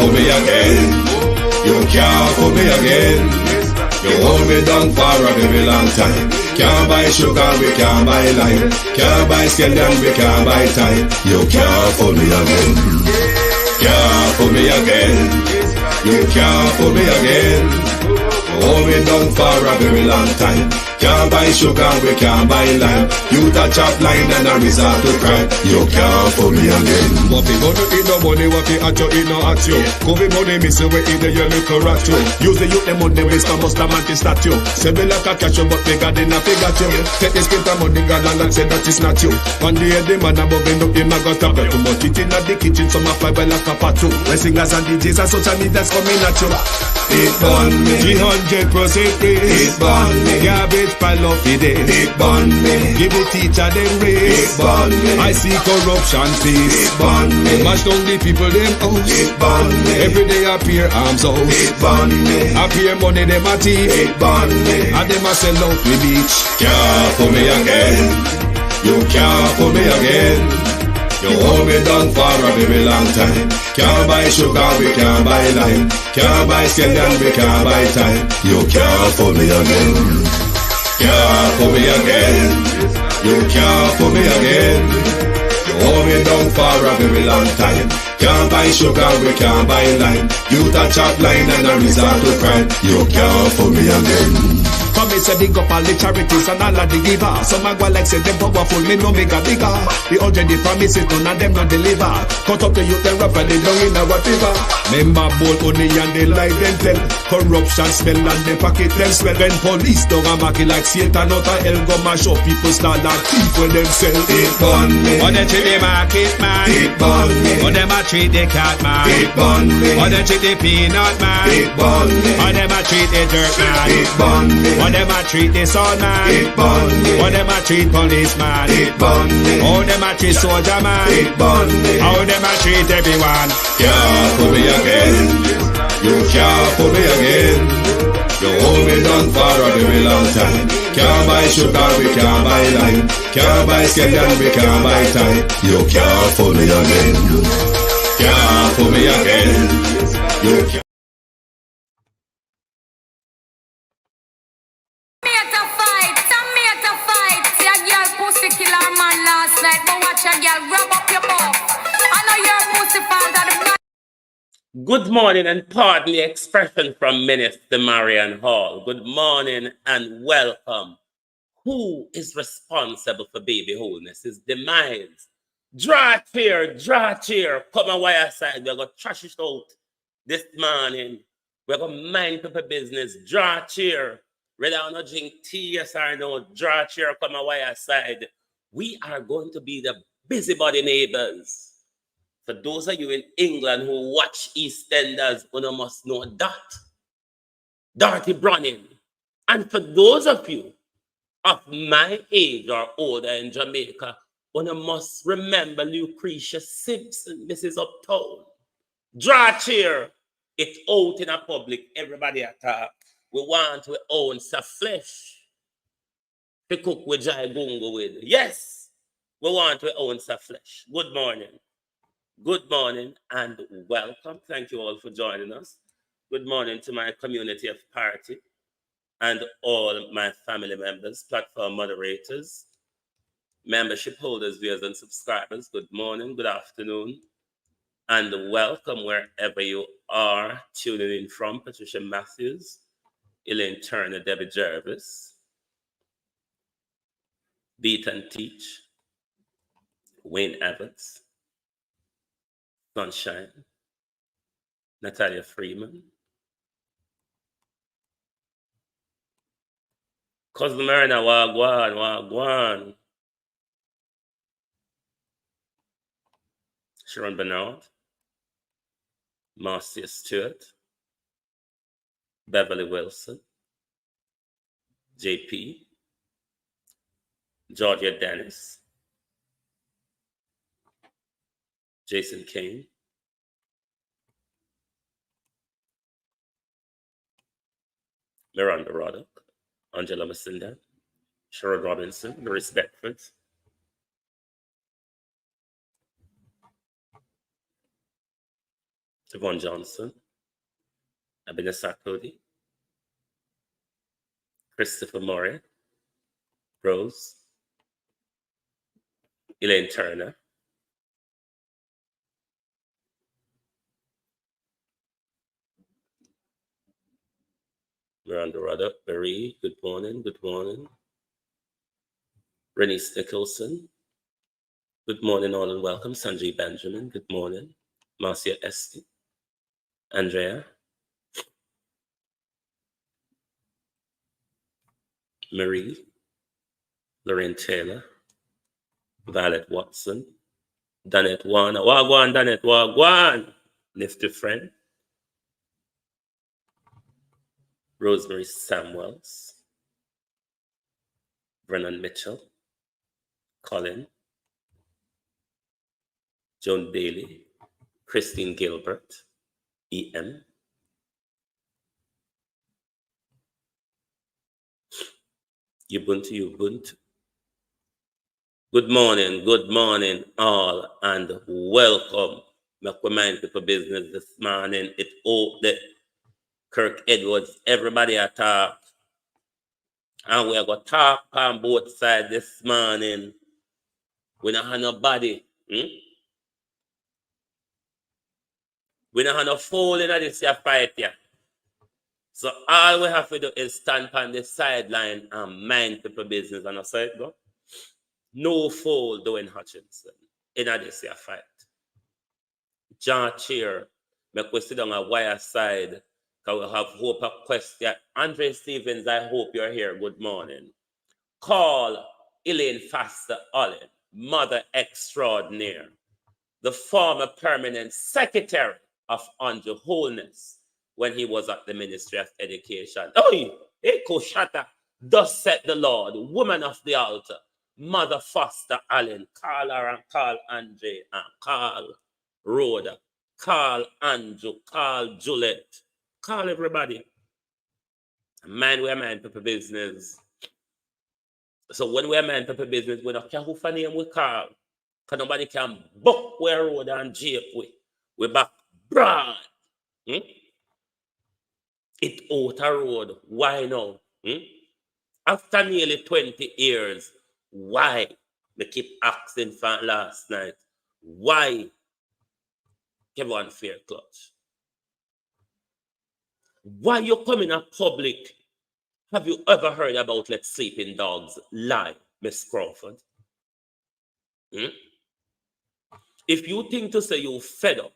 fool me again. You can't fool me again. You hold me down for a very long time. Can't buy sugar, we can't buy lime. Can't buy scallion, we can't buy time. You can't fool me again. Can't fool me again. You can't fool me again. Hold me down for a very long time. Can't buy sugar, we can't buy lime. You touch up line and a resort to crime. You can't fool me again. What we gonna eat no money, what we at you, eat no at you. Covid money, miss away in the little rat you. Use the youth, the money, waste no must a mantis statue. Say me like a catch you, but we got in a figure you. Take this kid of money, gal and say that is not you. One day the man above end up in my gutter. Too much it in the kitchen, some a fly by like a patu. My singers and DJs and social media's coming at you. It burn me. 300% raise. It burn me. Garbage pile up it is. It burn me. Give the teacher them raise. It burn me. I see corruption please. It burn me. Mash down the people them house. It burn me. Every day appear arms out. It burn me. Appear money them a thief. It burn me. And them a sell out the beach. Can't fool me again. You can't fool me again. You hold me down for a very long time. Can't buy sugar, we can't buy lime. Can't buy scallion, we can't buy time. You can't fool me again. Can't fool me again. You can't fool me again. You hold me down for a very long time. Can't buy sugar, we can't buy lime. You touch up line and a resort to crime. You can't fool me again. Come me say big up all the charities and all of the givers. Some a go like say them powerful, me no make a bigger. The already promises, none of them not deliver. Cut up the youth, them rap and they down in our river. Member bold money and they lie them tell. Corruption smell and they pocket them swell. When police don't a market like Satan out of hell, go mash up people start like thief when them sell. It burn me. On them treat the market man. It burn me. On them a treat the cat man. It burn me. On them treat the peanut man. It burn me. On them a treat the dirt man. It burn me. On them a treat the son man. It burn me. On them a treat policeman. It burn me. How them a treat soldier man. It burn me. How them a treat everyone. Can't fool me again. You can't fool me again. You hold me down for a very long time. Can't buy sugar, we can't buy lime. Can't buy scallion, we can't buy time. You can't fool me again. Can't fool me again. You can't. Good morning and pardon the expression from Minister Marian Hall. Good morning and welcome. Who is responsible for baby Holness' demise? Draw cheer, come on wire side. We're going to trash it out this morning. We're going to mind people business. Draw cheer. Whether or not drink tea, yes or no, draw cheer, come on wire side. We are going to be the busybody neighbors. For those of you in England who watch EastEnders, you must know that. Dorothy Browning. And for those of you of my age or older in Jamaica, you must remember Lucretia Simpson, Mrs. Uptown. Draw cheer. It's out in a public. Everybody attack. We want to own some flesh to cook with Jai Gungo with. Yes, we want to own some flesh. Good morning. Good morning and welcome. Thank you all for joining us. Good morning to my community of party and all my family members, platform moderators, membership holders, viewers, and subscribers. Good morning, good afternoon, and welcome wherever you are tuning in from. Patricia Matthews, Elaine Turner, Debbie Jervis, Beat and Teach, Wayne Evans, Sunshine, Natalia Freeman, Cousin Marina, Wagwan, Sharon Bernard, Marcia Stewart, Beverly Wilson, JP, Georgia Dennis, Jason Kane, Miranda Roddick, Angela Macinda, Sherrod Robinson, Maurice Beckford, Yvonne Johnson, Abinasa Cody, Christopher Murray, Rose, Elaine Turner, Miranda Rudder, Marie, good morning, good morning. Rennie Nicholson, good morning all and welcome. Sanjay Benjamin, good morning. Marcia Esty, Andrea, Marie, Lorraine Taylor, Violet Watson, Danette Warner, Wagwan, Danette, Wagwan, Nifty Friend, Rosemary Samuels, Brennan Mitchell, Colin, Joan Bailey, Christine Gilbert, E.M., Ubuntu. Good morning, all, and welcome. Make we mind people business this morning. It hope that Kirk Edwards, everybody attack. And we are going to talk on both sides this morning. We don't have nobody. We don't have no fool in this fight here. So all we have to do is stand on the sideline and mind people business. And I say it go. No fool doing Hutchinson in this fight. John Cheer, make we sit on a wire side. Because we have hope of question. Andre Stevens, I hope you're here. Good morning. Call Elaine Foster Allen, mother extraordinaire, the former permanent secretary of Andrew Holness when he was at the Ministry of Education. Oh, Echo Shatter, thus said the Lord, woman of the altar, Mother Foster Allen, call her and call Andre and call Rhoda, call Andrew, call Juliet, call everybody. Man, we're man people business. So when we're man people business, we don't care who for name we call. Because nobody can book where Rhoda and Jape we back broad. It out a road. Why now? After nearly 20 years, why? We keep asking for last night. Why? Kevin Fair Clutch. Why you come in a public? Have you ever heard about let sleeping dogs lie, Miss Crawford? If you think to say you fed up,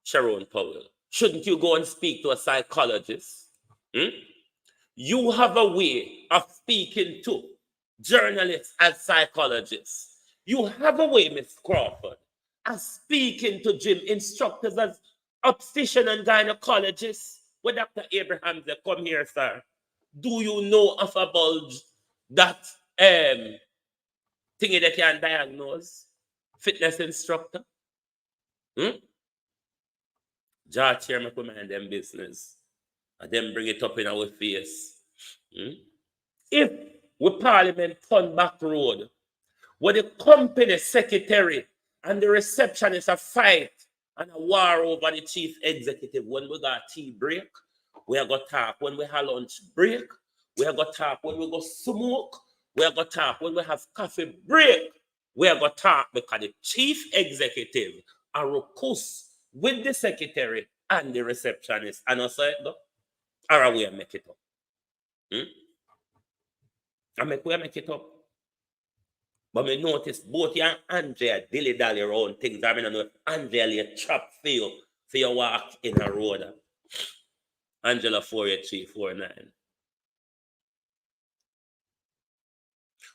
Sharon Powell, shouldn't you go and speak to a psychologist? You have a way of speaking to journalists as psychologists. You have a way, Miss Crawford, of speaking to gym instructors as obstetrician and gynecologists. When Dr. Abraham said, come here, sir. Do you know of a bulge that thingy they can diagnose? Fitness instructor? George here make we mind them business. And then bring it up in our face. If we Parliament turn back road, where the company secretary and the receptionist a fight and a war over the chief executive, when we got tea break, we are going to talk when we have lunch break, we are going to talk when we go smoke, we are going to talk when we have coffee break, we are going to talk because the chief executive are ruckus with the secretary and the receptionist. And I say, or we make it up. We make it up. But me notice both you and Andrea dilly-dally around things. I mean, I know if Andrea lay trap for you walk in a road. Angela 48349.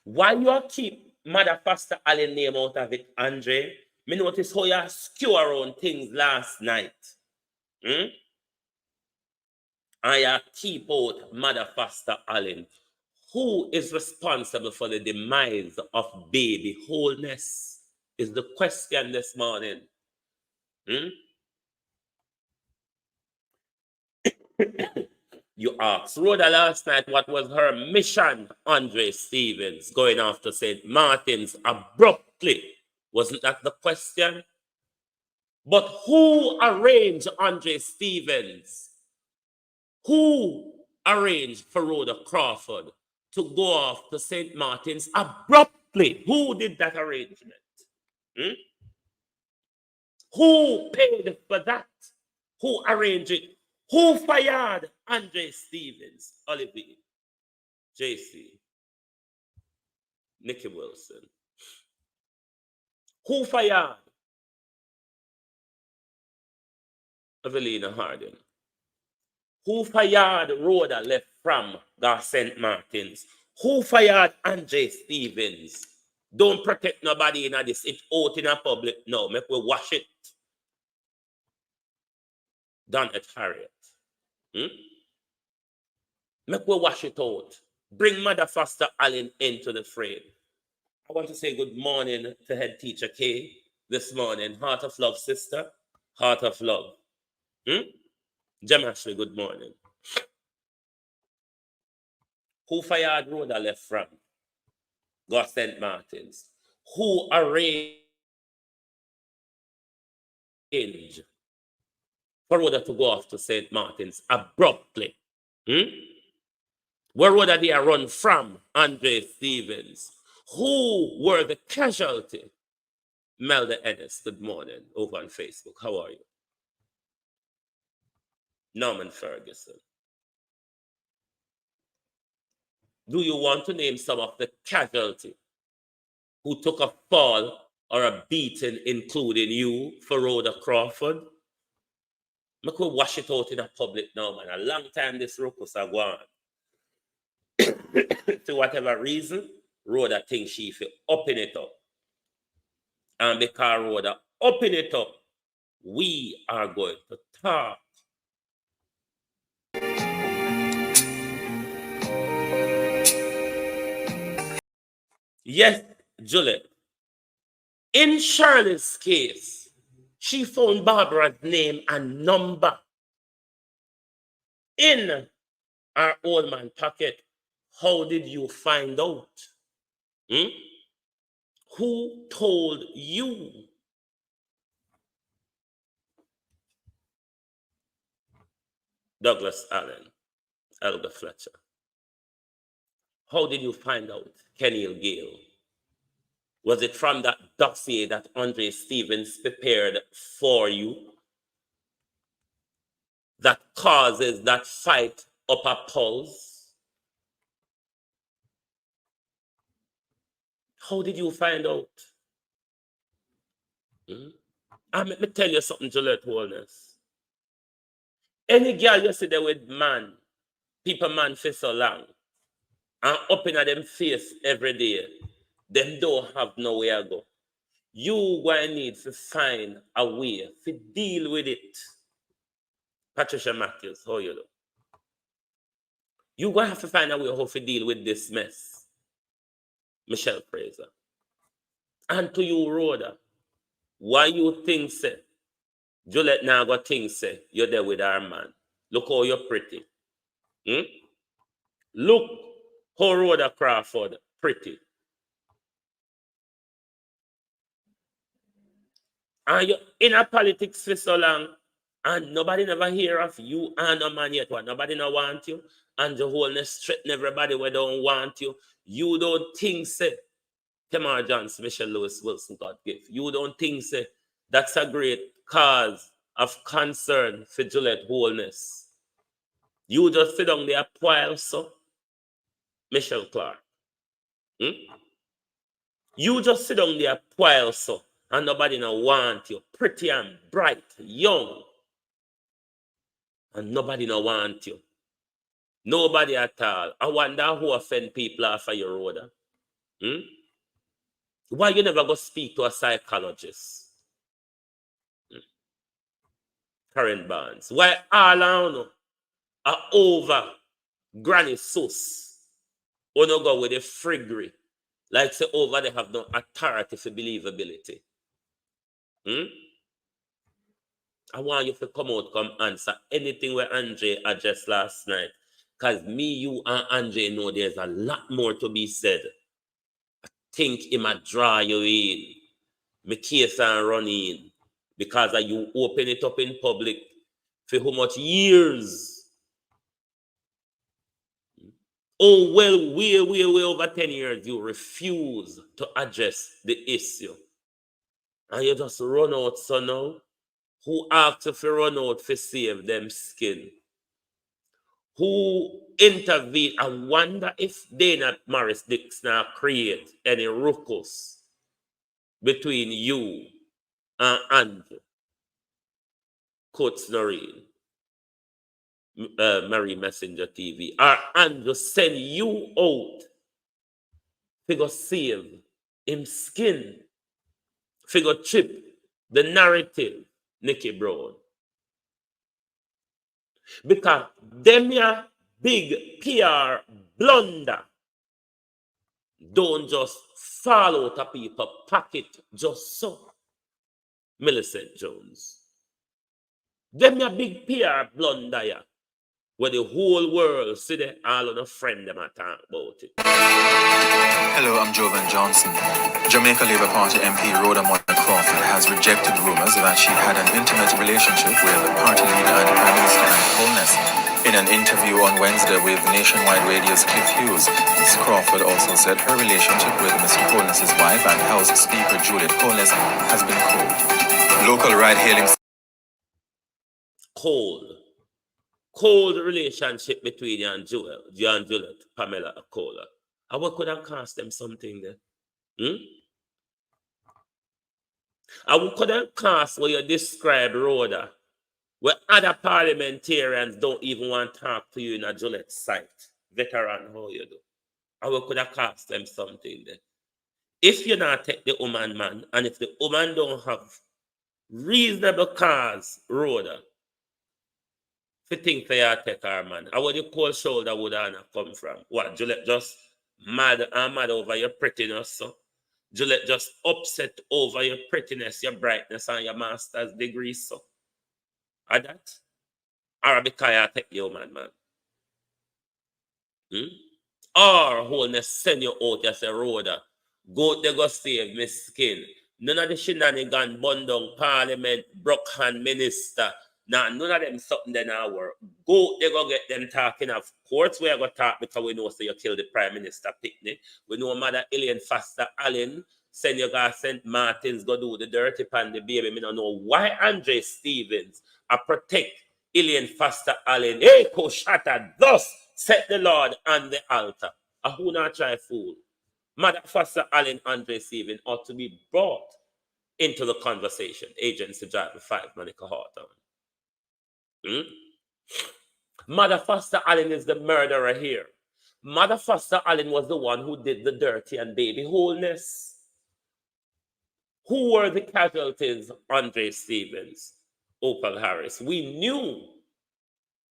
Why you keep Mother Foster Allen name out of it, Andre? Me notice how you skew around things last night. And you keep out Mother Foster Allen. Who is responsible for the demise of baby Holness? Is the question this morning. You asked RHODA last night what was her mission, Andre Stevens, going after St. Martin's abruptly. Wasn't that the question? But who arranged Andre Stevens? Who arranged for RHODA Crawford to go off to St. Martin's abruptly? Who did that arrangement? Who paid for that? Who arranged it? Who fired Andre Stevens? Olivier, JC, Nicky Wilson. Who fired Evelina Harding? Who fired RHODA left from St. Martin's? Who fired Andre Stevens? Don't protect nobody in this. It's out in a public now. Make we wash it. Done at Harriet. Make we wash it out. Bring Mother Foster Allen into the frame. I want to say good morning to Head Teacher K this morning. Heart of love, sister. Heart of love. Jem Ashley, good morning. Who fired RHODA left from St. Martin's? Who arranged for RHODA to go off to St. Martin's abruptly? Where RHODA they run from? Andre Stevens. Who were the casualty? Melda Ennis, good morning, over on Facebook. How are you? Norman Ferguson. Do you want to name some of the casualty who took a fall or a beating, including you, for RHODA Crawford? I could wash it out in a public now, man. A long time this ruckus are gone. To whatever reason, RHODA thinks she feel open it up. And because RHODA open it up, we are going to talk. Yes, Juliet. In Shirley's case, she found Barbara's name and number in her old man pocket. How did you find out? Who told you? Douglas Allen, Elder Fletcher. How did you find out? Kenil Gale. Was it from that dossier that Andre Stevens prepared for you that causes that fight up a pulse? How did you find out? Let me tell you something, Juliet Holness. Any girl you see there with man, people man for so long, and up in them face every day, them don't have nowhere to go. You going to need to find a way to deal with it. Patricia Matthews, how you do? You going to have to find a way how to deal with this mess. Michelle Fraser. And to you, RHODA, why you think, say, Juliet now got things, say, you're there with our man. Look how you're pretty. Look how RHODA Crawford pretty. And you're in a politics for so long, and nobody never hear of you and a man yet. What? Nobody no want you, and the Holness threaten everybody where don't want you. You don't think, say, Tamar Johnson, Michelle Lewis Wilson, God give. You don't think, say, that's a great cause of concern for Juliet Holness. You just sit down there while so, Michelle Clark. You just sit down there while so, and nobody no want you. Pretty and bright, young. And nobody no want you. Nobody at all. I wonder who offend people after your RHODA. Why you never go speak to a psychologist? Karen Barnes. Why all I know are over Granny Sus? Or no go with the friggery. Like say over they have no authority for believability. I want you to come out, come answer anything where Andre addressed last night. Because me, you, and Andre know there's a lot more to be said. I think he might draw you in. My case and run in. because you open it up in public for how much years? Oh, well, way over 10 years, you refuse to address the issue. And you just run out, so now, who asked you to run out to save them skin? Who intervened? I wonder if Dana Morris Dixon create any ruckus between you and Andrew Coates Noreen, Mary Messenger TV, or Andrew send you out to go save him skin, to go trip the narrative, Nicky Brown. Because them ya big PR blunder don't just fall out of people pocket just so. Millicent Jones. Them ya big PR blunder ya, where the whole world see the all of the friend them are talk about it. Hello, I'm Jovan Johnson. Jamaica Labour Party MP RHODA Crawford has rejected rumours that she had an intimate relationship with party leader and Prime Minister Holness. In an interview on Wednesday with Nationwide Radio's Cliff Hughes, Ms. Crawford also said her relationship with Mr. Holness's wife and House Speaker Juliet Holness has been cold. Local ride-hailing... Cold relationship between you and Juliet, Pamela Akola. And what could have cost them something there? And what could have cost what you describe RHODA, where other parliamentarians don't even want to talk to you in a Juliet site? Veteran, how you do? And what could have cost them something there? If you not take the woman, man, and if the woman don't have reasonable cause, RHODA, to think for your take her, man, and where the cold shoulder would have come from? What, Juliet just mad over your prettiness, so? Juliet just upset over your prettiness, your brightness, and your master's degree, so? Are that? Or because you take the woman, man? Or Holness send you out as a RHODA. Go there, go save me skin. None of the shenanigan bun down parliament, Brookhand minister. Now, none of them something they now work. Go, they go get them talking of courts. We are going to talk because we know so you kill the Prime Minister picnic. We know Mother Elaine Foster Allen send you guys St. Martin's go do the dirty pan the baby. Me don't know why Andre Stevens protect Elaine Foster Allen. Hey, Koshata, thus set the Lord on the altar. Who not try fool? Mother Foster Allen, Andre Stevens ought to be brought into the conversation. Agency Driver 5, Monica Hawthorne. Mother Foster Allen is the murderer here. Mother Foster Allen was the one who did the dirty and baby Holness. Who were the casualties? Andre Stevens, Opal Harris. We knew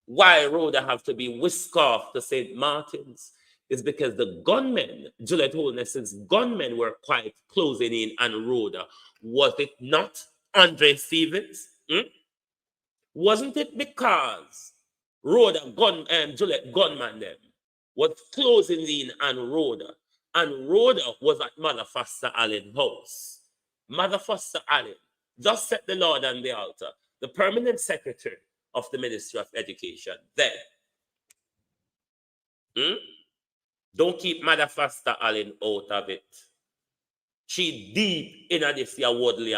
why RHODA have to be whisked off to St. Martin's is because the gunmen, Juliet Holness's gunmen, were quite closing in on RHODA. Was it not, Andre Stevens? Wasn't it because RHODA Juliet gunman them was closing in on RHODA, and RHODA was at Mother Foster Allen house? Mother Foster Allen just set the Lord on the altar, the permanent secretary of the Ministry of Education. Then, don't keep Mother Foster Allen out of it. She deep in this year Woodley.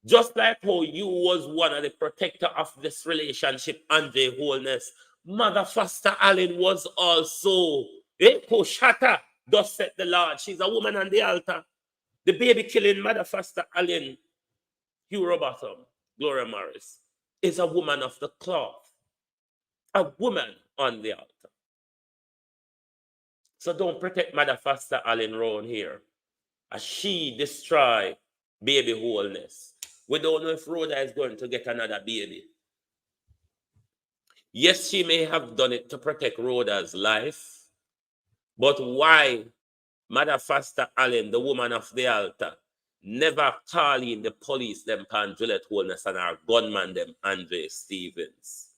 Just like how you was one of the protector of this relationship, Andre Holness, Mother Foster Allen was also. Shatter, thus said the Lord. She's a woman on the altar. The baby killing Mother Foster Allen, Hugh Robotham, Gloria Morris, is a woman of the cloth. A woman on the altar. So don't protect Mother Foster Allen round here, as she destroy baby Holness. We don't know if RHODA is going to get another baby. Yes, she may have done it to protect RHODA's life, but why Mother Foster Allen, the woman of the altar, never call in the police them pan Juliet Holness and our gunman them Andre Stevens?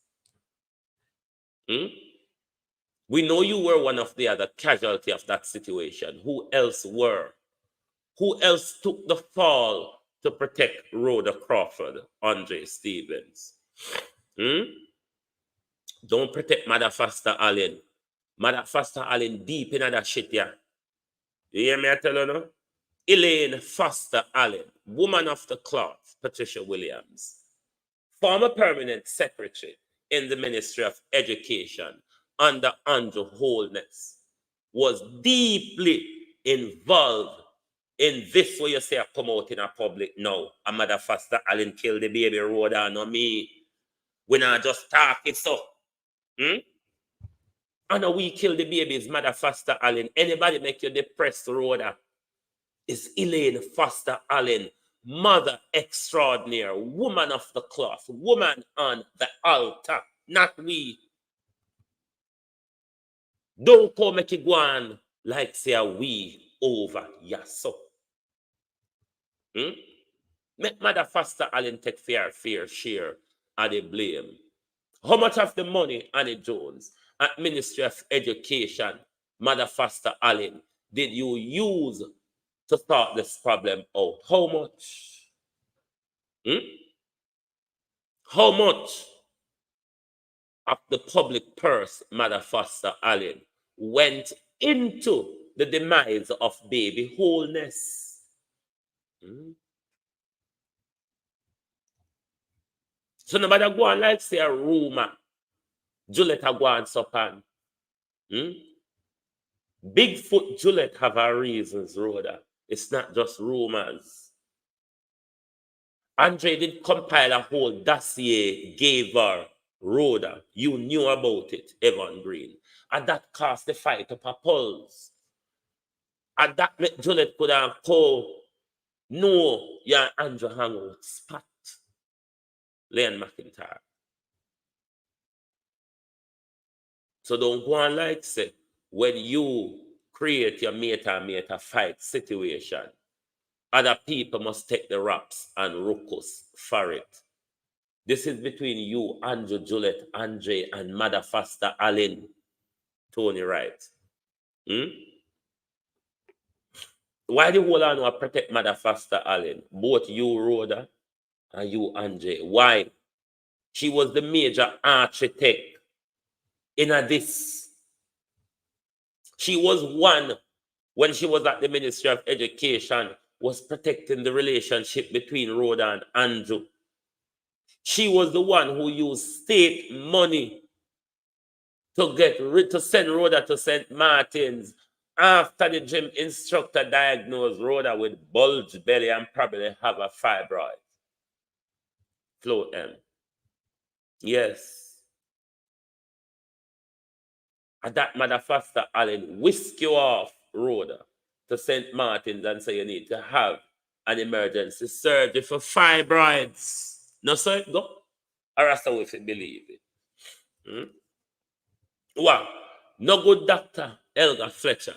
We know you were one of the other casualty of that situation. Who else were? Who else took the fall to protect Rhoda Crawford, Andre Stevens. Don't protect Mother Foster Allen. Mother Foster Allen deep in that shit, yeah. You hear me? I tell you no? Elaine Foster Allen, woman of the cloth, Patricia Williams, former permanent secretary in the Ministry of Education under Andrew Holness, was deeply involved in this way you say I come out in a public now. A Mother Foster Allen killed the baby RHODA, no me. We not just talk it so. And we kill the babies, Mother Foster Allen. Anybody make you depressed, RHODA? Is Elaine Foster Allen, mother extraordinaire, woman of the cloth, woman on the altar, not we. Don't come make it go on like say a we over yaso. Make Mother Foster Allen take fair share of the blame. How much of the money, Annie Jones, at Ministry of Education, Mother Foster Allen, did you use to start this problem out? How much? How much of the public purse, Mother Foster Allen, went into the demise of baby Holness? So nobody go on like say a rumor. Juliet go on sopan. Bigfoot Juliet have her reasons, RHODA. It's not just rumors. Andre did compile a whole dossier, gave her RHODA. You knew about it, Evan Green. And that caused the fight up a pulse. And that made Juliet could have called, no, yeah, Andrew hang out spot. Leon McIntyre. So don't go on like say, when you create your meta fight situation, other people must take the raps and ruckus for it. This is between you, Andrew, Juliet, Andre, and Mother Foster Allen, Tony Wright. Why the whole I protect Mother Foster Allen? Both you, RHODA, and you, Andre. Why? She was the major architect in this. She was one, when she was at the Ministry of Education, was protecting the relationship between RHODA and Andrew. She was the one who used state money to send RHODA to St. Martin's after the gym instructor diagnosed RHODA with bulge belly and probably have a fibroid. Float M. Yes. And that Mother Foster Allen whisk you off RHODA to St. Martin's and say you need to have an emergency surgery for fibroids. No, so it go. Or that's how if you believe it. Wow. No good doctor, Elga Fletcher.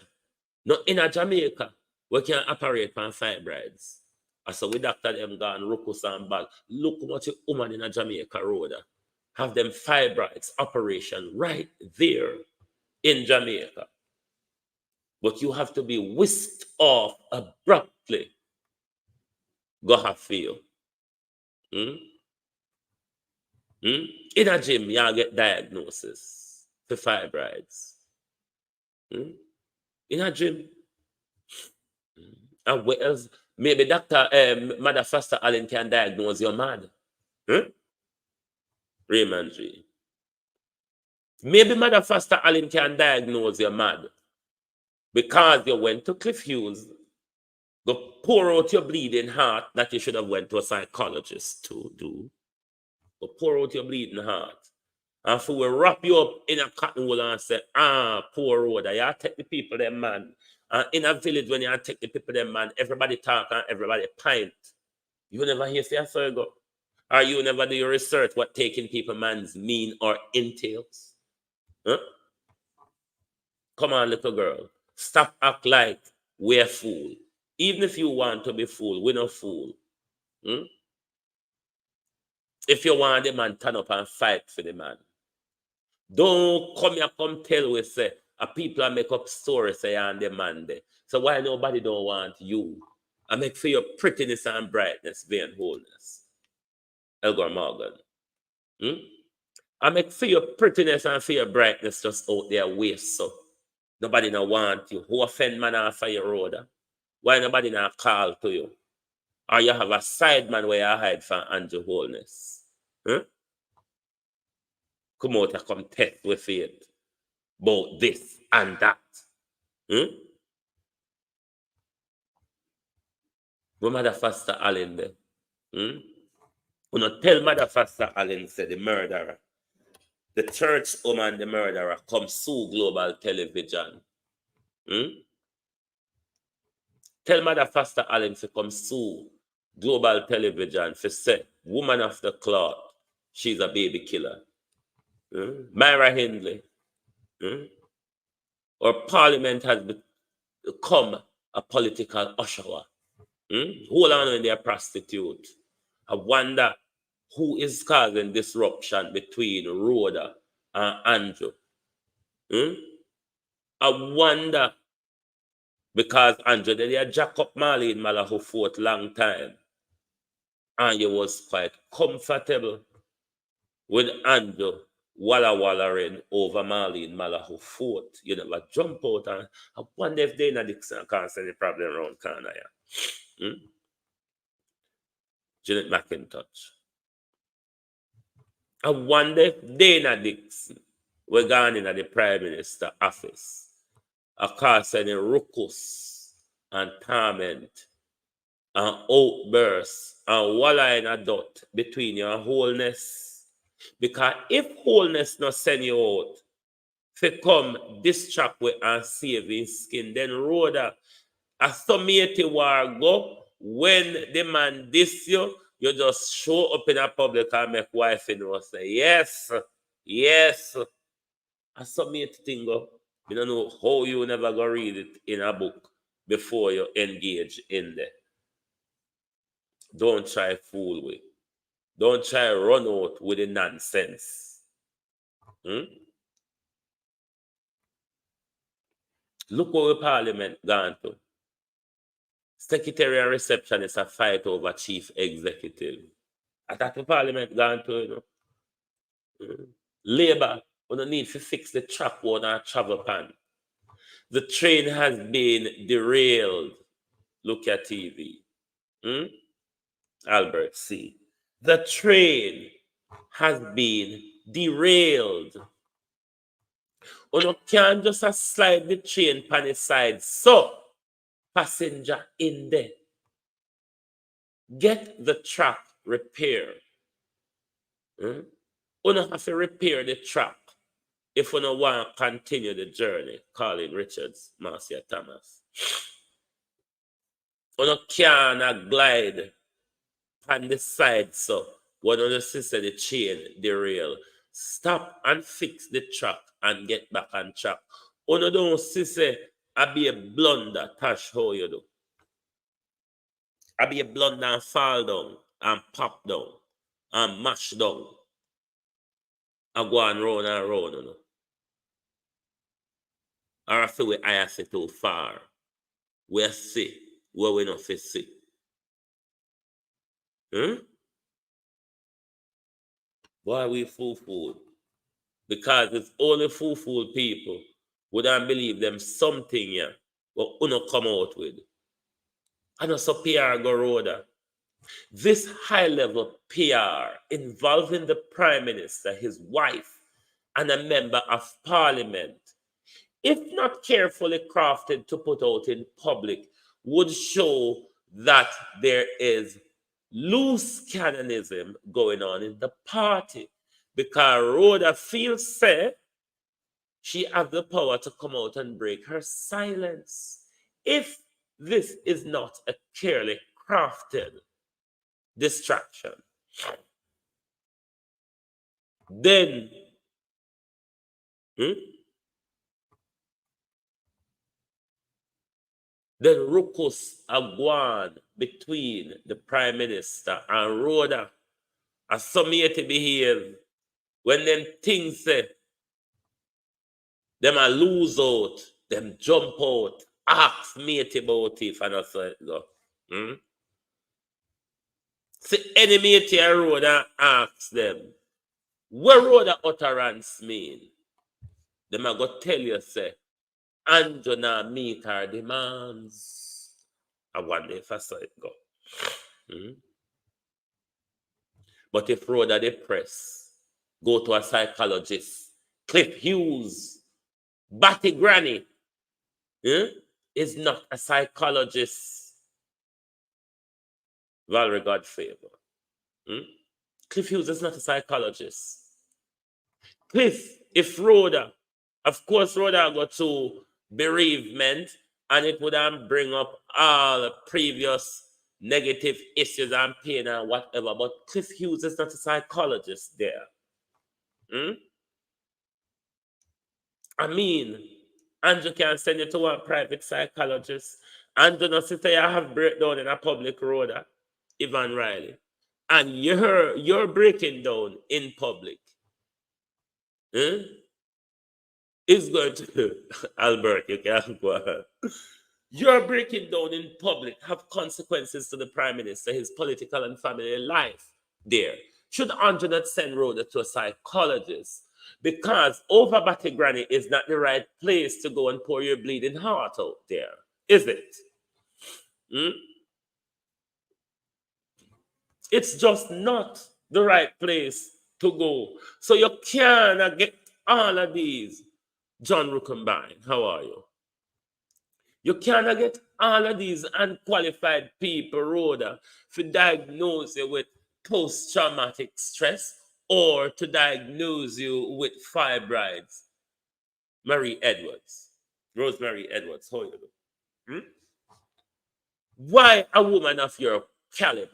No in a Jamaica, we can operate on fibroids. And so we doctor them gone, ruckus and bag. Look how much a woman in a Jamaica RHODA have them fibroids operation right there in Jamaica. But you have to be whisked off abruptly. Go have feel. In a gym, you get diagnosis for fibroids. In a gym. And what else? Maybe Dr. Mother Foster Allen can diagnose you mad. Raymond G. Maybe Mother Foster Allen can diagnose you mad because you went to Cliff Hughes, go pour out your bleeding heart that you should have went to a psychologist to do. Go pour out your bleeding heart. And for we wrap you up in a cotton wool and say, poor RHODA, you take the people them man. And in a village when you take the people them man, everybody talk and everybody pint. You never hear say so go. Or you never do your research what taking people man's mean or entails. Come on, little girl. Stop act like we're fool. Even if you want to be fool, we're not fool. If you want the man, turn up and fight for the man. Don't come here, come tell we say, people make up stories say and the man there. So why nobody don't want you I make for your prettiness and brightness, vain wholeness. Elgar Morgan. I make for your prettiness and for your brightness just out there waste. So nobody no want you. Who offend man after your RHODA? Why nobody not call to you? Or you have a side man where you hide from Andrew Holness? Come out and come test with it about this and that. What Mother Foster Allen there? You know, tell Mother Foster Allen say the murderer, the church woman, the murderer, come sue Global Television. Tell Mother Foster Allen to come sue Global Television for say, woman of the cloth, she's a baby killer. Myra Hindley. Or Parliament has become a political usher. Hold on when they're prostitute. I wonder who is causing disruption between RHODA and Andrew. I wonder because Andrew, they jack up Marlene Malahou fort long time. And you was quite comfortable with Andrew wallering over Marlene Malahou fort. You never jump out and I wonder if Dana Dixon can't see any problem around corner here. Janet McIntosh. I wonder if Dana Dixon were gone in at the Prime Minister office. Cause any ruckus and torment and outbursts and walla in a dot between you and Holness. Because if Holness not send you out to come distract with and save his skin, then RHODA a summate war go when the man diss you, you just show up in a public and make wife and say, yes. A summate thing go. You don't know how you never go read it in a book before you engage in there. Don't try fool with. Don't try run out with the nonsense. Look what the Parliament gone to. Secretary and receptionist a fight over chief executive. I thought the Parliament gone to, you know. Labour, we don't need to fix the track one or travel pan. The train has been derailed. Look at TV. Albert C. The train has been derailed. You can't just slide the train pan the side. So, passenger in there. Get the track repaired. You have to repair the track if you don't want to continue the journey. Colin Richards, Marcia Thomas. You can't glide on the side so when you see the chain derail. Stop and fix the track and get back on track. You don't see I be a blunder, Tash, how you do? I be a blunder and fall down and pop down and mash down. I go and round and round, you know. Or I feel we I see too far. We see where we not see. Why we fool? Because it's only fool people who don't believe them something here, but who not come out with. And also PR go RHODA. This high-level PR involving the Prime Minister, his wife, and a member of Parliament, if not carefully crafted to put out in public, would show that there is loose canonism going on in the party. Because RHODA feels said she has the power to come out and break her silence. If this is not a clearly crafted distraction, then ruckus agwan between the Prime Minister and RHODA as some to behave when them things say them a lose out, them jump out, ask me about it and I say go. See, enemy here RHODA asks them, what RHODA utterance mean? Them I go tell you, say, Anjona meet her demands. I wonder if I saw it go. But if RHODA they press, go to a psychologist, Cliff Hughes, Batty Granny, is not a psychologist. Valerie Godfavor. Cliff Hughes is not a psychologist. Cliff, if RHODA, of course, RHODA go to bereavement, and it would bring up all the previous negative issues and pain and whatever. But Cliff Hughes is not a psychologist there. I mean, Andrew can send you to a private psychologist. Andrew not say I have breakdown in a public RHODA, Ivan Riley. And you're breaking down in public. Is going to Albert, you can go ahead. Your breaking down in public have consequences to the Prime Minister, his political and family life there. Should Andrew not send RHODA to a psychologist? Because over Batty Granny is not the right place to go and pour your bleeding heart out there, is it? It's just not the right place to go. So you cannot get all of these. John Ruckenbein, how are you? You cannot get all of these unqualified people, RHODA, to diagnose you with post-traumatic stress or to diagnose you with fibroids. Rosemary Edwards, how you do? Why a woman of your caliber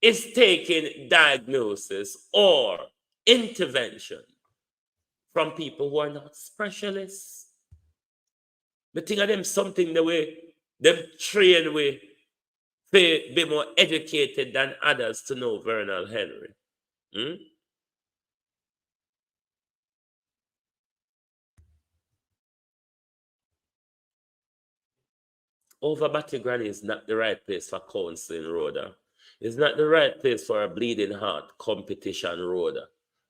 is taking diagnosis or intervention from people who are not specialists? But think of them something the way them train way to be more educated than others to know Vernal Henry. Over Batty Granny is not the right place for counseling, RHODA. It's not the right place for a bleeding heart competition, RHODA.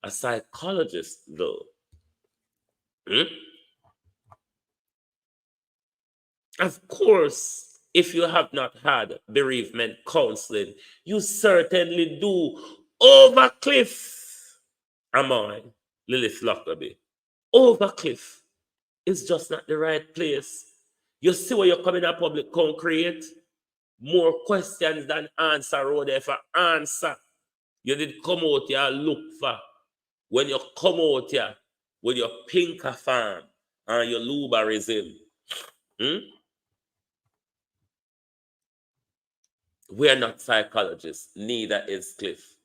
A psychologist, though. Of course, if you have not had bereavement counseling, you certainly do. Overcliff, Amoy, Lilith Lockerbie. Overcliff is just not the right place. You see where you're coming to public concrete? More questions than answer, RHODA. For answer, you did come out here and look for. When you come out here with your pinker farm and your lubarism, we are not psychologists, neither is Cliff.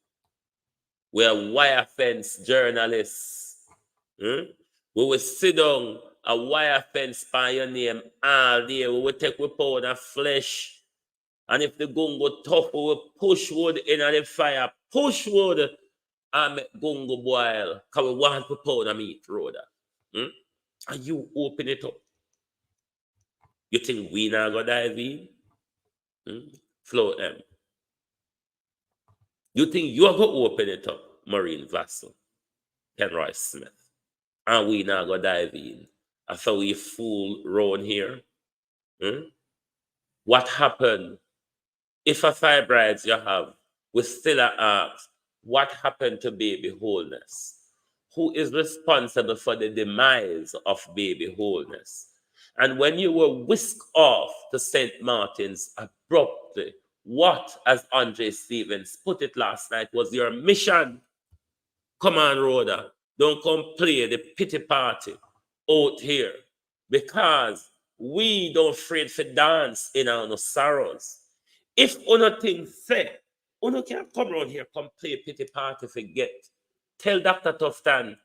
We are wire fence journalists. We will sit down a wire fence by your name all day. We will take with powder flesh. And if the gun go tough, we will push wood in the fire. Push wood and make gun go boil. Because we want to powder meat, RHODA. And you open it up. You think we not going to dive in? Float them. You think you're going to open it up, Maureen Vassell, Kenroy Smith, and we not going to dive in? I thought we fool round here. What happened? If a fibroids you have, we still ask, what happened to baby Holness? Who is responsible for the demise of baby Holness? And when you were whisked off to St. Martin's abruptly, what, as Andre Stevens put it last night, was your mission? Come on, RHODA. Don't come play the pity party out here. Because we don't afraid to dance in our sorrows. If uno thing say, uno can't come around here, come play pity party, forget. Tell Dr. Tufton,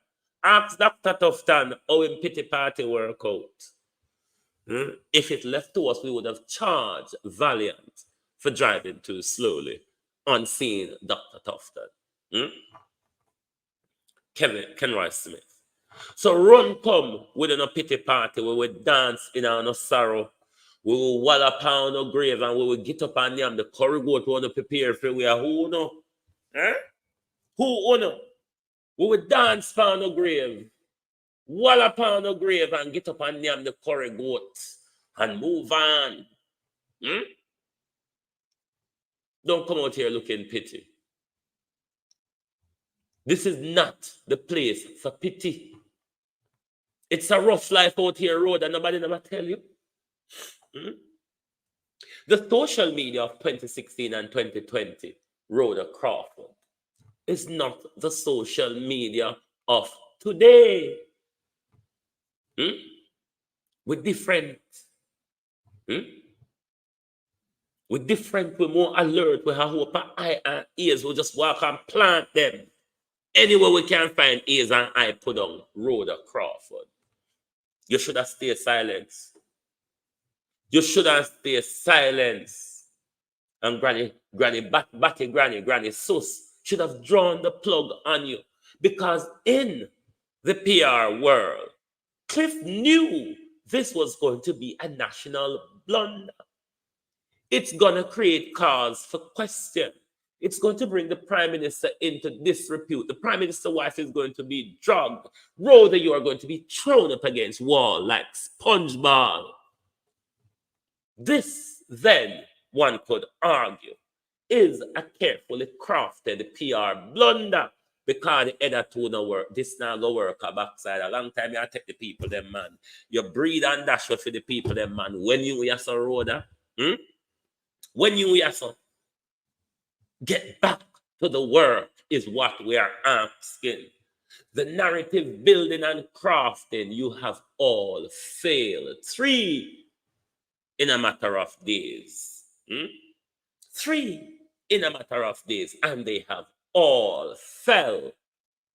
ask Dr. Tufton how in pity party work out. If it left to us, we would have charged Valiant for driving too slowly, unseen Dr. Tufton. Kenroy Smith. So run come within a pity party where we dance in our sorrow. We will wallop on our grave and we will get up and name the curry goat we want to prepare for we are who know? Eh? Who know? We will dance upon our grave, wallop on our grave and get up and name the curry goat and move on. Don't come out here looking pity. This is not the place for pity. It's a rough life out here, RHODA, and nobody never tell you. The social media of 2016 and 2020, RHODA Crawford, is not the social media of today. We're different. We're different, we're more alert, we have open eye and ears, we just walk and plant them. Anywhere we can find ears and eye put on, RHODA Crawford. You should have stayed silent. You should have stayed silent. And Granny Sus should have drawn the plug on you. Because in the PR world, Cliff knew this was going to be a national blunder. It's going to create cause for question. It's going to bring the Prime Minister into disrepute. The Prime Minister's wife is going to be drugged. RHODA, you are going to be thrown up against wall like SpongeBob. This, then, one could argue, is a carefully crafted PR blunder because the other two no work. This now go work a backside. A long time you take the people, them man. You breathe and dash for the people, them man. When you hear so RHODA, when you hear so, get back to the work is what we are asking. The narrative building and crafting, you have all failed. 3 in a matter of days. 3 in a matter of days. And they have all fell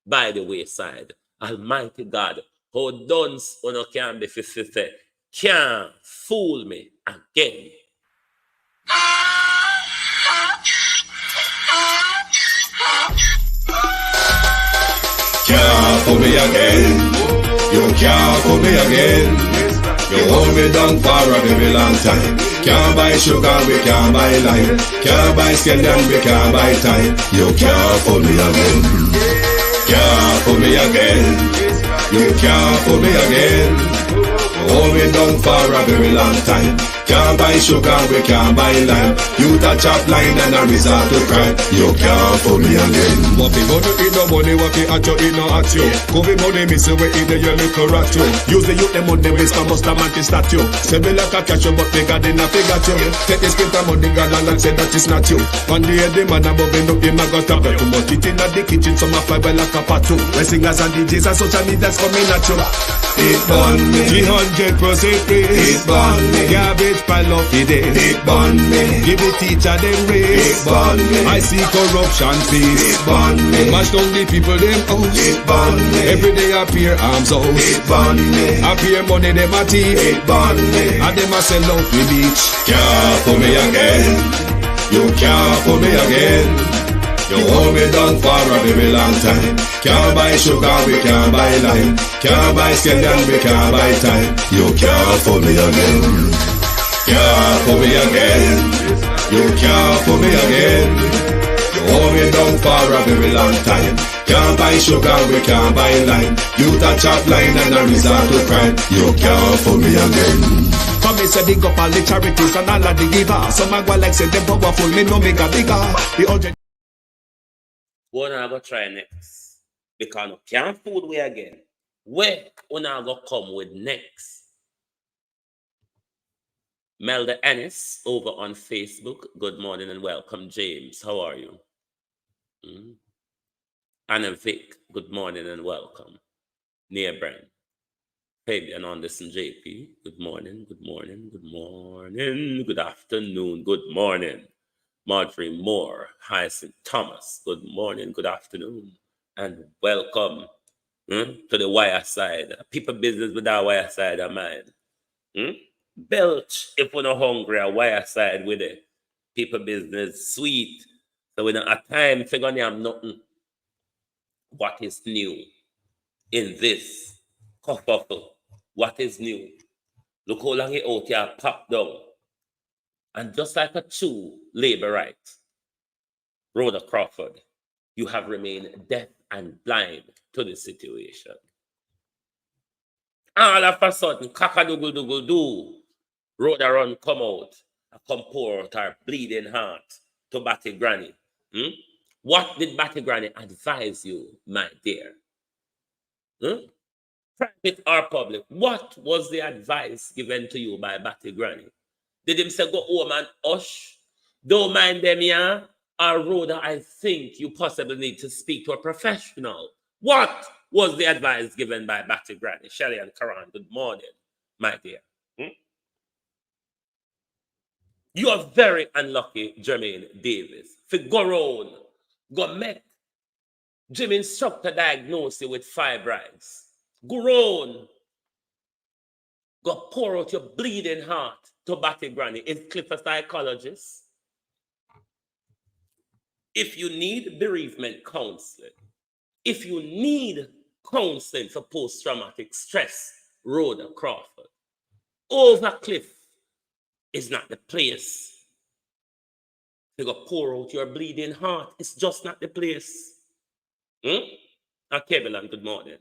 by the wayside. Almighty God, how dance uno can be fifty, can't fool me again. Can't fool me again. You can't fool me again. You hold me down for a very long time. Can't buy sugar, we can't buy lime. Can't buy scandal, we can't buy time. You can't fool me again. Can't fool me again. You can't fool me again. You hold me down for a very long time. Can't buy sugar, we can't buy lime. You touch up line and a resort to crime. You can't fool me again. What people do eat no money, what they at you, eat no at you. Covid money, miss away in the little rat you. Use the youth, them on them waste, must a man to statue. Say me like a catch you, but they got in a figure you. Take the script of money, girl, and say that it's not you. One day the man above him, up him, I got a bet. Too much it in the kitchen, some a fly well like a pat too. When singers and DJs and social media's coming at you. It burn me. 300% praise. It burn me. Garbage pile of the day. It burn me. Give the teacher them raise. It burn me. I see corruption please. It burn me. Mash down the people them house. It burn me. Every day appear arms out. It burn me. Appear money them a thief. It burn me. And them a sell out the beach. Can't fool me again. You can't fool me again. You hold me down for a very long time. Can't buy sugar, we can't buy lime. Can't buy scandal, we can't buy time. You can't fool me again. Can't fool me again. You can't fool me again. You hold me down for a very long time. Can't buy sugar, we can't buy lime. You touch up line and a resort to crime. You can't fool me again. Come me say dig up all the charities and all of the givers. Some a go like say them powerful, me no make a bigger. The urgent. What I go try next? Because no can't fool we again. Where I go come with next? Melda Ennis over on Facebook. Good morning and welcome, James. How are you? Anna Vic. Good morning and welcome. Nia Brand. Fabian Anderson JP. Good morning. Good morning. Good morning. Good afternoon. Good morning. Marjorie Moore, Hyacinth Thomas, good morning, good afternoon, and welcome to the wire side. People business with our wire side of mine. Belch, if we're not hungry, a wire side with it. People business, sweet. So we don't have time to figure out nothing. What is new in this kerfuffle? What is new? Look how long it out here popped down. And just like a true labor right, Rhoda Crawford, you have remained deaf and blind to the situation. All of a sudden, cock-a-doodle-doodle-doo, Rhoda run come out, and come pour out her bleeding heart to Batty Granny. What did Batty Granny advise you, my dear? Private or public, what was the advice given to you by Batty Granny? Did him say go home and hush? Don't mind them, yeah? Or Rhoda, I think you possibly need to speak to a professional. What was the advice given by Batty Granny? Shelley and Karan, good morning, my dear. You are very unlucky, Jermaine Davis. For go round, go make Jim instructor diagnose you with fibroids. Go round, go pour out your bleeding heart to Batty Granny. Is Cliff a psychologist? If you need bereavement counseling, if you need counseling for post-traumatic stress, Rhoda Crawford, Overcliff is not the place to go pour out your bleeding heart. It's just not the place. Okay, Belan, good morning.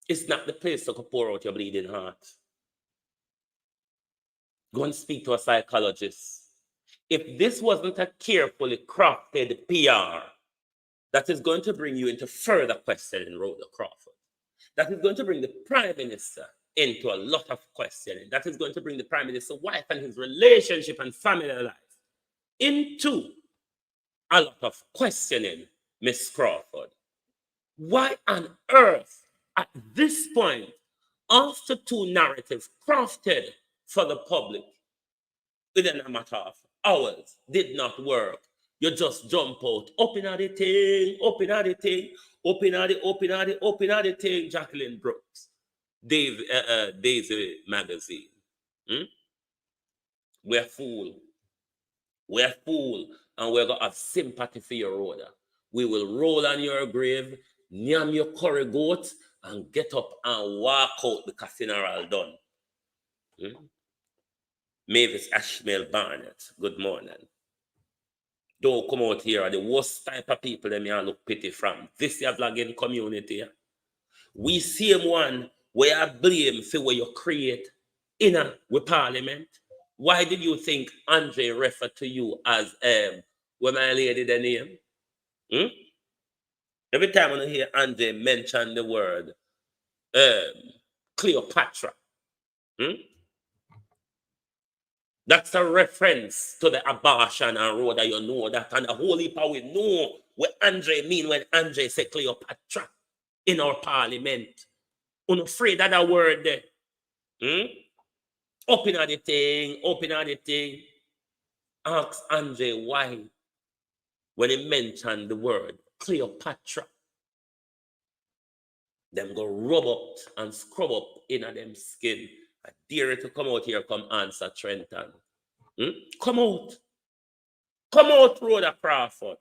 It's not the place to go pour out your bleeding heart. Go and speak to a psychologist. If this wasn't a carefully crafted PR that is going to bring you into further questioning, Rhoda Crawford, that is going to bring the Prime Minister into a lot of questioning, that is going to bring the Prime Minister's wife and his relationship and family life into a lot of questioning, Miss Crawford. Why on earth, at this point, after two narratives crafted for the public within a matter of hours did not work, you just jump out, open at the thing, open at the thing, open at the thing, Jacqueline Brooks, Daisy Magazine. We're fool. We're fool, and we're going to have sympathy for your Rhoda. We will roll on your grave, yam your curry goat, and get up and walk out because funeral done. Mavis Ashmael Barnett, good morning. Don't come out here, the worst type of people them you look pity from. This your vlogging community. We see him one where I blame for what you create in with Parliament. Why did you think Andre referred to you as what my lady the name? Every time when I hear Andre mention the word Cleopatra, that's a reference to the abortion and Rhoda, you know that, and the whole heap we know what Andre mean when Andre say Cleopatra in our Parliament. I'm afraid of that word there. Open at the thing. Ask Andre why when he mentioned the word Cleopatra, them go rub up and scrub up in them skin. I dare you to come out here, come answer Trenton. Come out, Rhoda Crawford.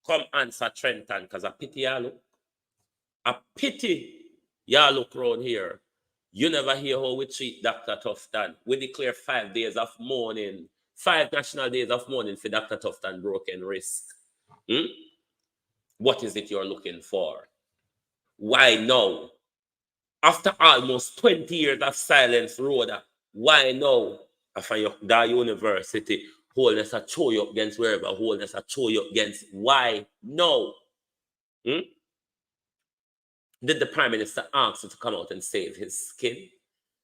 Come answer Trenton, because I pity y'all look. I pity y'all look around here. You never hear how we treat Dr. Tufton. We declare 5 days of mourning, 5 national days of mourning for Dr. Tufton broken wrist. What is it you're looking for? Why now? After almost 20 years of silence, Rhoda, why now? After that university, Holness a throw you up against wherever, Holness a throw you up against. Why now? Did the Prime Minister ask you to come out and save his skin?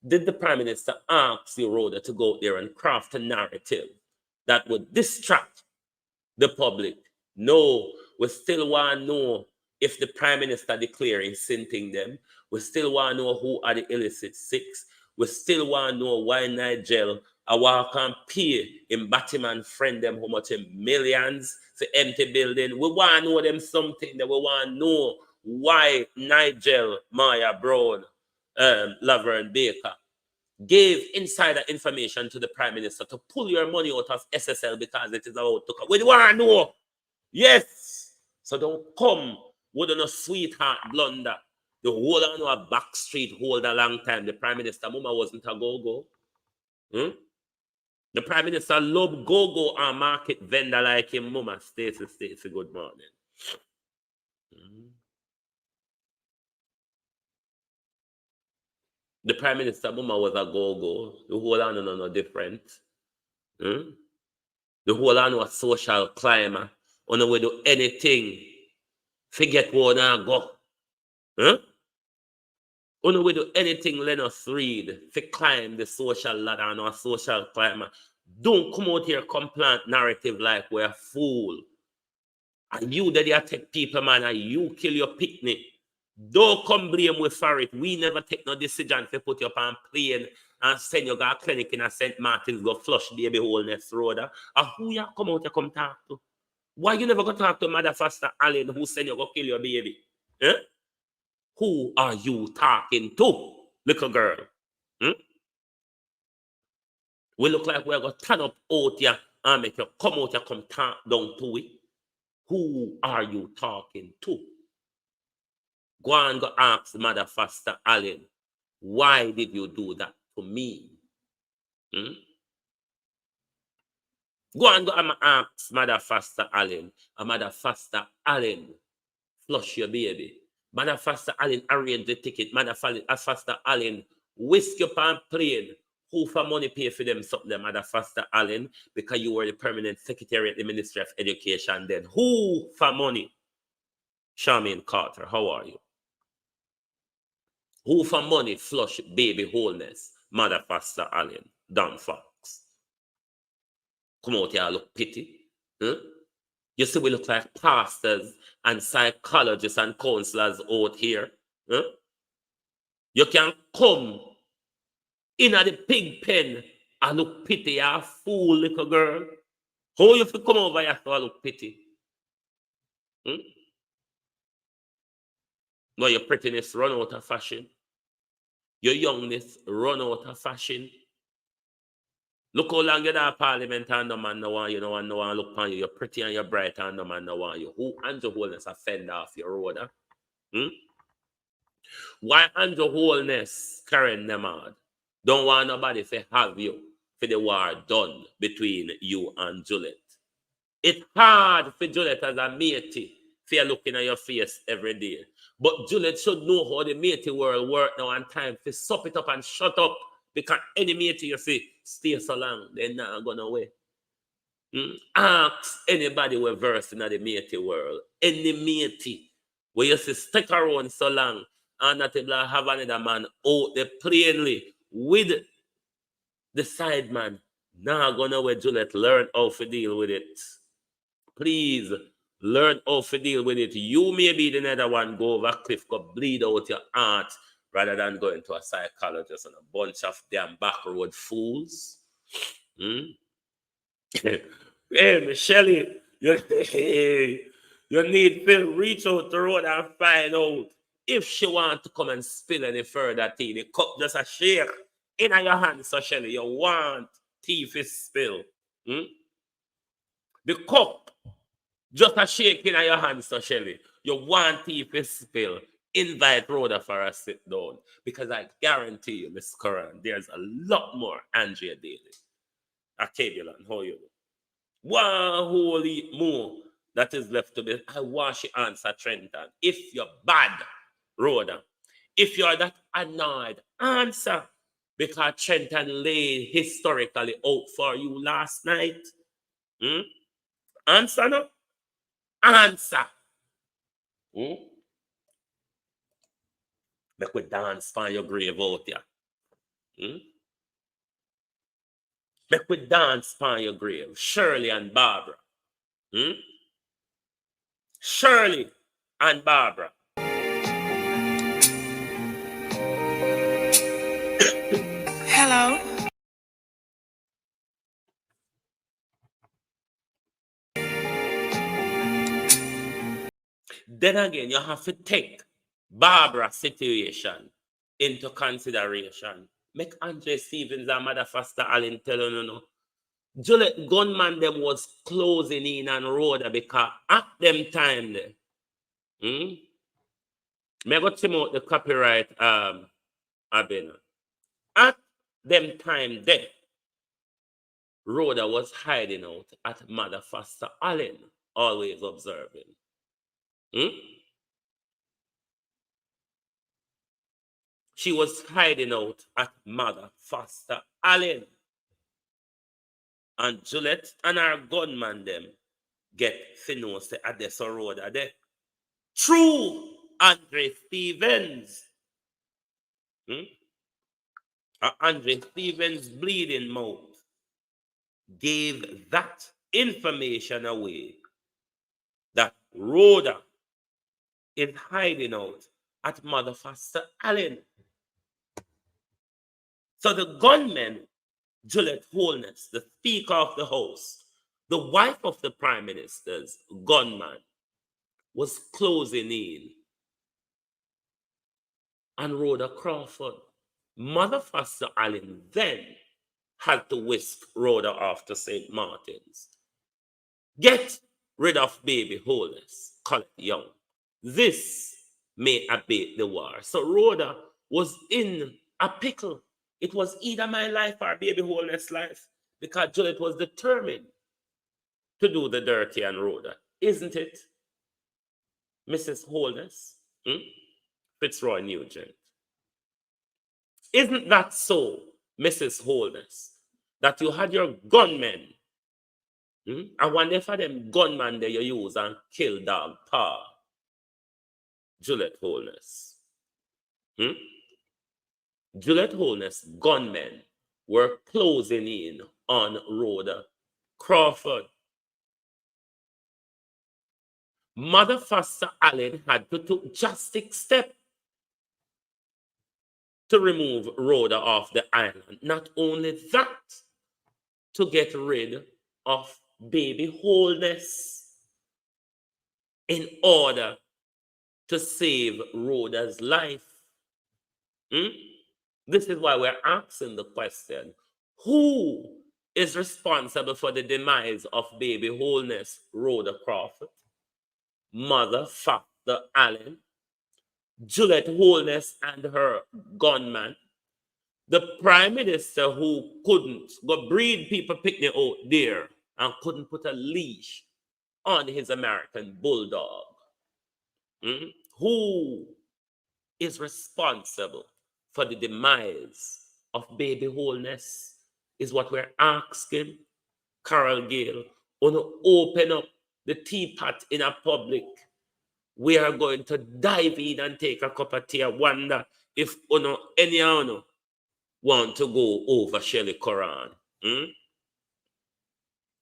Did the Prime Minister ask you, Rhoda, to go out there and craft a narrative that would distract the public? No, we still want to know if the Prime Minister declaring sinting them. We still want to know who are the illicit six. We still want to know why Nigel I walk and pay in Batman friend them how much in millions for empty building. We want to know them something that we want to know why Nigel, Maya Brown, Laverne Baker gave insider information to the Prime Minister to pull your money out of SSL because it is about to come. We want to know. Yes. So don't come with a sweetheart blunder The whole on a back street hold a long time. The Prime Minister Mama wasn't a go-go. The Prime Minister loved go-go and market vendor like him, Mama. Stacey, good morning. The Prime Minister Mama was a go-go. The whole on no different. The whole on was social climber. On the way do anything. Forget where now go. On the way do anything, let us read. For climb the social ladder and a social climber. Don't come out here come plant narrative like we're a fool. And you that you take people, man, and you kill your picnic. Don't come blame with for it. We never take no decision to put you up on plane and send you to a clinic in a St. Martin's, go flush baby Holness RHODA. And who you come out to come talk to? Why you never go talk to Mother Foster Allen who send you go kill your baby? Who are you talking to, little girl? We look like we're going to turn up out here and make you come out here, come talk down to it. Who are you talking to? Go and go ask Mother Foster Allen, why did you do that to me? Go and go and ask Mother Foster Allen, Mother Foster Allen, flush your baby. Mother Foster Allen arrange the ticket. Mother Foster Allen whisk up and plane. Who for money pay for them something, Mother Foster Allen? Because you were the permanent secretary at the Ministry of Education then. Who for money? Charmaine Carter, how are you? Who for money flush baby Holness? Mother Foster Allen, Don Fox. Come out here, look pity. You see, we look like pastors and psychologists and counselors out here. You can come in at the pig pen and look pity, you fool little girl. How you feel come over here to look pity? No, your prettiness run out of fashion. Your youngness run out of fashion. Look how long you're in Parliament and no man no one, you know, and no one look on you. You're pretty and you're bright and no man no one you. Who Andrew Holness offend off your RHODA? Why Andrew Holness, Karen Nemard, don't want nobody to have you for the war done between you and Juliet? It's hard for Juliet as a matey for you looking at your face every day. But Juliet should know how the matey world work now and time to sup it up and shut up. Because any matey you see stay so long, they're not going away. Ask anybody who versed in the matey world. Any matey where you see stick around so long and not able to have another man out there plainly with the side man. Now going away, Juliet, learn how to deal with it. Please learn how to deal with it. You may be the other one, go over a cliff, go bleed out your heart, rather than going to a psychologist and a bunch of damn back road fools. Hey, Michelle, you need to reach out to road and find out if she want to come and spill any further tea. The cup just a shake in your hand, so Shelly, you want tea to spill. The cup just a shake in your hand, so Shelly, you want tea to spill. Invite RHODA for a sit down, because I guarantee you, Miss Curran, there's a lot more Andrea Daly. Acabulan, how you do? One holy more that is left to be. I want you answer Trenton. If you're bad, RHODA, if you're that annoyed, answer. Because Trenton laid historically out for you last night. Answer no? Answer. Make we dance for your grave out here. Make we dance for your grave. Shirley and Barbara. Shirley and Barbara. Hello. Then again, you have to take Barbara's situation into consideration. Make Andre Stevens and Mother Foster Allen tell you no. Juliet gunman them was closing in on RHODA because at them time there, I got to out the copyright Abena. At them time there, RHODA was hiding out at Mother Foster Allen, always observing. She was hiding out at Mother Foster Allen. And Juliet and our gunman them get finos at the RHODA there. True Andre Stevens. Andre Stevens' bleeding mouth gave that information away that RHODA is hiding out at Mother Foster Allen. So the gunman, Juliet Holness, the Speaker of the House, the wife of the Prime Minister's gunman, was closing in on RHODA Crawford. Mother Foster Allen then had to whisk RHODA off to St. Martin's. Get rid of baby Holness, Colette Young. This may abate the war. So RHODA was in a pickle. It was either my life or baby Holness' life, because Juliet was determined to do the dirty on RHODA. Isn't it, Mrs. Holness? Fitzroy Nugent. Isn't that so, Mrs. Holness, that you had your gunmen, and whenever them gunmen there you use and kill dog paw? Juliet Holness. Juliet Holness gunmen were closing in on RHODA Crawford. Mother Foster Allen had to take drastic steps to remove RHODA off the island. Not only that, to get rid of baby Holness in order to save RHODA's life. This is why we're asking the question, who is responsible for the demise of baby Holness, RHODA Crawford, Mother Foster Allen, Juliet Holness and her gunman, the Prime Minister who couldn't go breed people picnic out there and couldn't put a leash on his American bulldog. Who is responsible for the demise of baby Holness is what we're asking. Carol Gale, want to open up the teapot in a public. We are going to dive in and take a cup of tea. I wonder if any want to go over Shelley Quran.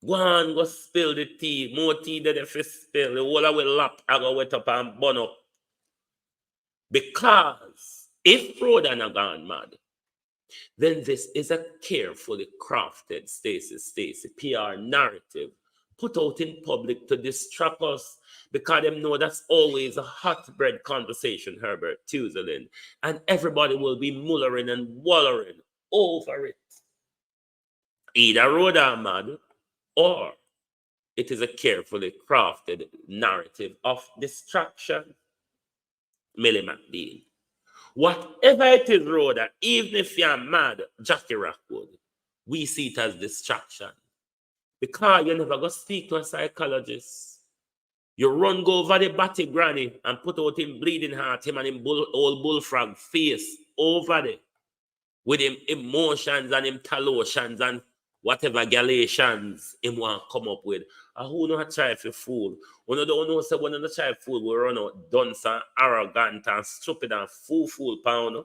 Go on, go spill the tea. More tea than if you spill. The whole of will lap, I go wet up and burn up. Because if RHODA not gone mad, then this is a carefully crafted Stacey PR narrative put out in public to distract us, because them know that's always a hot bread conversation, Herbert Tuzelin, and everybody will be mullering and wallering over it. Either RHODA mad, or it is a carefully crafted narrative of distraction. Millie McBean. Whatever it is, RHODA, even if you're mad, Jackie Rockwood, we see it as distraction. Because you never go speak to a psychologist. You run go over the batty granny and put out him bleeding heart, him and him old bullfrog face over there. With him emotions and him talotions and whatever Galatians him want to come up with. And who know how to try to fool? When you don't know, say when you try to fool, we run out dunce and arrogant and stupid and fool pound.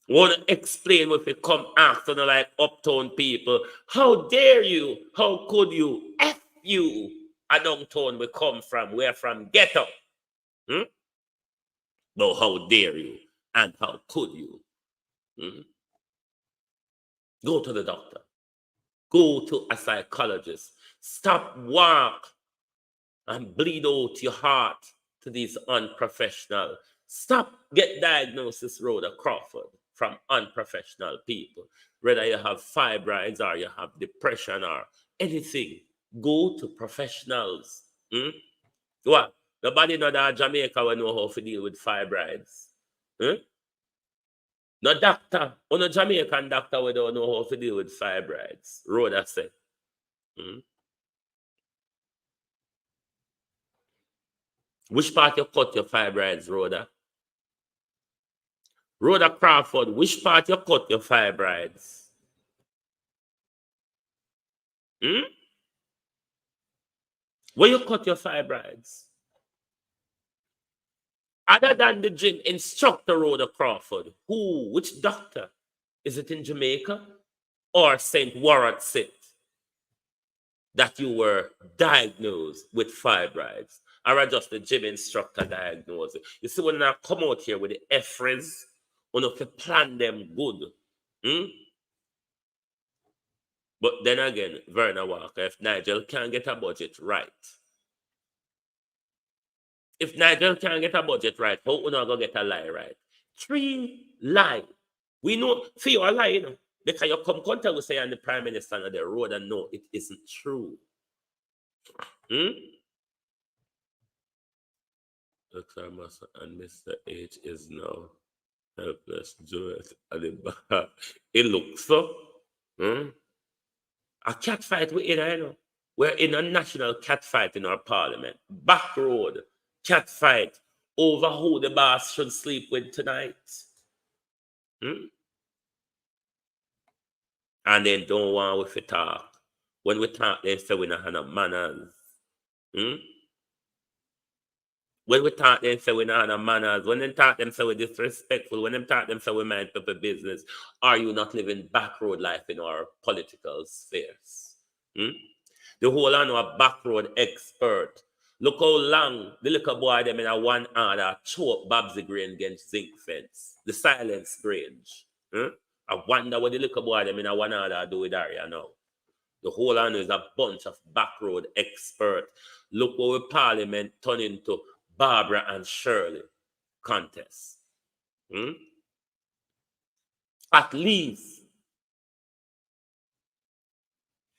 Want to explain if you come after like uptown people. How dare you? How could you? F you. A downtown we come from. We're from ghetto. But how dare you? And how could you? Go to the doctor. Go to a psychologist. Stop work and bleed out your heart to these unprofessional. Stop get diagnosis, RHODA Crawford, from unprofessional people. Whether you have fibroids or you have depression or anything, go to professionals. What? Nobody know that Jamaica will know how to deal with fibroids. No doctor, or no Jamaican doctor we don't know how to deal with fibroids. RHODA said. Which part you cut your fibroids, RHODA? RHODA Crawford, which part you cut your fibroids? Where you cut your fibroids? Other than the gym instructor RHODA Crawford, which doctor? Is it in Jamaica or St. Warrant Sit that you were diagnosed with fibroids? Or just the gym instructor diagnosed it? You see, when I come out here with the EFRES, we have to plan them good. But then again, Verna Walker, if Nigel can't get a budget right, if Nigel can't get a budget right, how we not going to get a lie right? 3 lie. We know, for you a lie, you know, because you come contact with say and the Prime Minister on the road and no, it isn't true. Dr. Massa and Mr. H is now helpless. Juliet at the back. It looks so. A cat fight we're in, you know. We're in a national cat fight in our parliament. Back road, cat fight over who the boss should sleep with tonight. And they don't want us to talk. When we talk, they say we don't have no manners. When we talk, they say we don't have no manners. When they talk, them say we're disrespectful. When they talk, them say we mind people business. Are you not living back road life in our political spheres? The whole of a back road expert. Look how long the little boy them in a one order choke Babsy Grain against zinc fence. The silence range. I wonder what the little boy them in a one order do with Aria now. The whole of is a bunch of back road expert. Look what the parliament turned into Barbara and Shirley contest. At least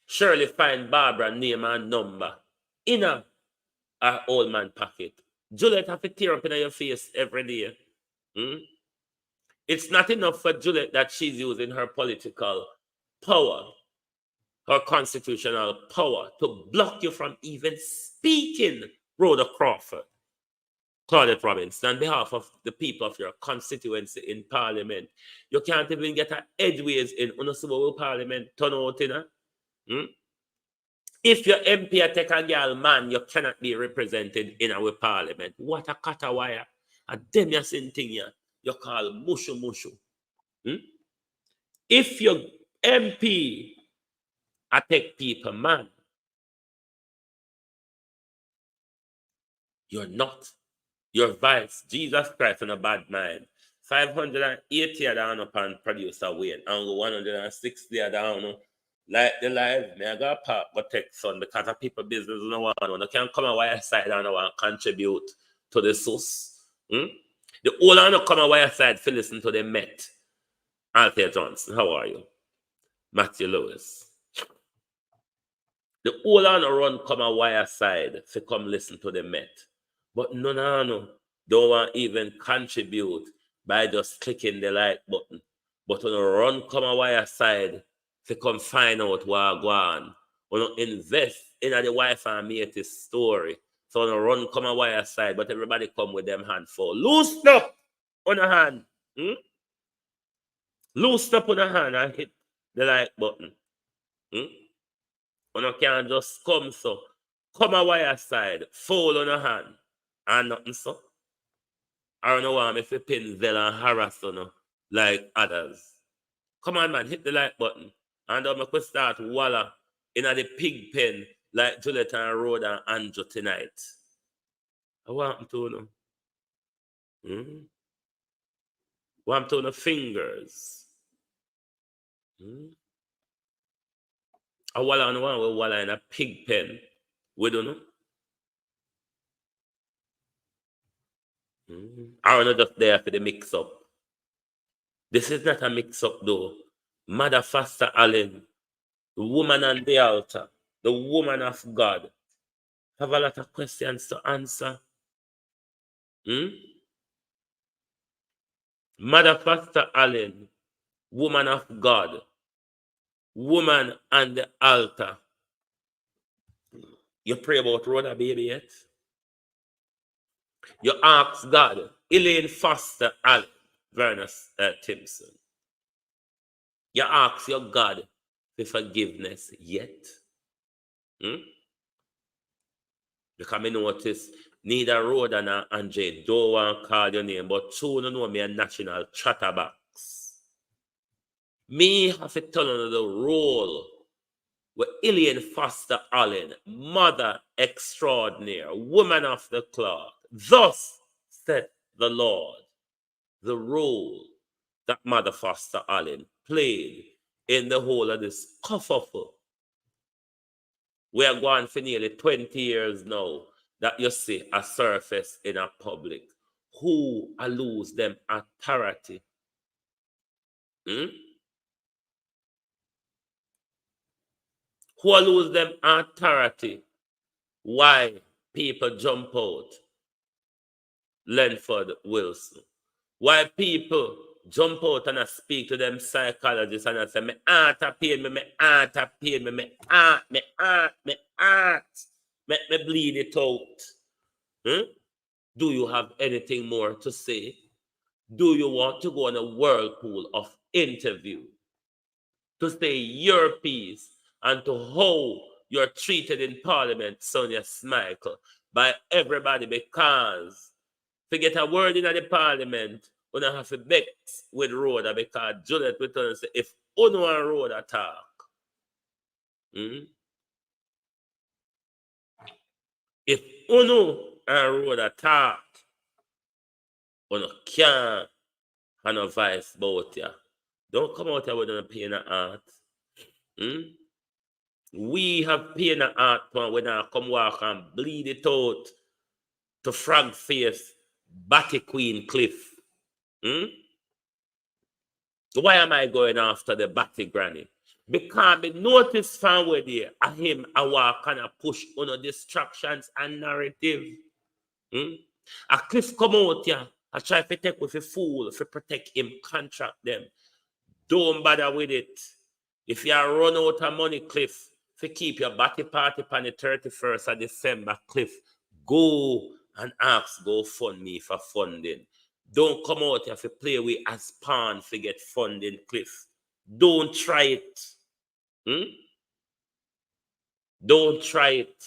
Shirley find Barbara name and number in a old man pocket. Juliet have to tear up in your face every day. It's not enough for Juliet that she's using her political power, her constitutional power, to block you from even speaking, RHODA Crawford. Claudette Robinson, on behalf of the people of your constituency in Parliament, you can't even get an edgeways in Unosuboro Parliament turn out in. If your MP take a girl man, you cannot be represented in our Parliament. What a catawire. A demiasin thing here. You call mushu mushu. If your MP take people man, you're not. Your vice, Jesus Christ, on a bad mind. 580 down upon producer Wayne, and 160 down. Like the live, me I got park but take son because of people business no one. You can't come on wire side and want to contribute to the source. The whole of come on wire side to listen to the Met. Althea Johnson, how are you? Matthew Lewis. The whole of run come on wire side to come listen to the Met. But no, don't want even contribute by just clicking the like button. But when you run come a wire side to come find out what go on, when you invest in the wife and mate story, so when you run come a wire side, but everybody come with them hand full. Loose up on a hand. Loose up on a hand and hit the like button. When you can't just come so. Come a wire side, fold on a hand. And nothing so. I don't know why if you pin Zell and harass you like others. Come on, man, hit the like button. And I'm going to start walla in the pig pen like Juliet and RHODA and Andrew tonight. I want to know. Want to know fingers. I walla on one with walla in a pig pen. We don't know. I'm not just there for the mix-up. This is not a mix-up, though. Mother Foster Allen, the woman on the altar, the woman of God, have a lot of questions to answer. Mother Foster Allen, woman of God, woman on the altar. You pray about RHODA, baby, yet? You ask God, Elaine Foster Allen, Vernon Timpson. You ask your God for forgiveness yet? Because I notice neither RHODA nor Andre don't want to call your name, but two don't know me a national chatterbox. Me have to turn on the role with Elaine Foster Allen, mother extraordinaire, woman of the cloth. Thus said the Lord, the role that Mother Foster Allen played in the whole of this kerfuffle. We are going for nearly 20 years now that you see a surface in a public. Who lose them authority? Who lose them authority? Why people jump out? Lenford Wilson. Why people jump out and speak to them psychologists and say, me heart a pain me, me heart a pain me, me heart, let me bleed it out. Do you have anything more to say? Do you want to go on a whirlpool of interview to say your piece and to how you're treated in Parliament, Sonia Smichael, by everybody because forget a word in the Parliament, we don't have to vex with RHODA because Juliet will tell us if Uno and RHODA talk, if Uno and RHODA talk, Uno can't have no vice about you. Don't come out here with a pain of heart. We have pain of heart when I come walk and bleed it out to frog face Batty Queen Cliff. Why am I going after the Batty Granny? Because I notice from where there him I walk and I push on distractions and narrative. A Cliff come out here, I try to take with a fool to protect him, contract them. Don't bother with it. If you run out of money, Cliff, to keep your Batty party on the 31st of December, Cliff, go and ask GoFundMe for funding. Don't come out here to play with as pawn to get funding, Cliff. Don't try it. Don't try it.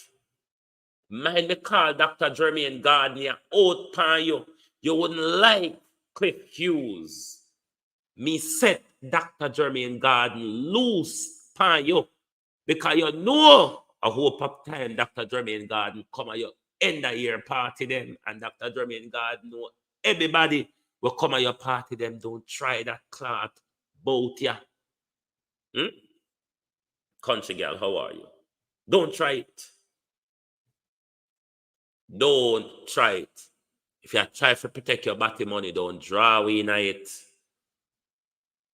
Mind me call Dr. Jermaine Gardner out pan you. You wouldn't like Cliff Hughes. Me set Dr. Jermaine Gardner loose pan you. Because you know a hope of time Dr. Jermaine Gardner come at your end of year party them. And Dr. Jermaine Gardner know everybody will come at your party them. Don't try that clout bout ya. Country girl, how are you? Don't try it. Don't try it. If you try to protect your body money, don't draw in it.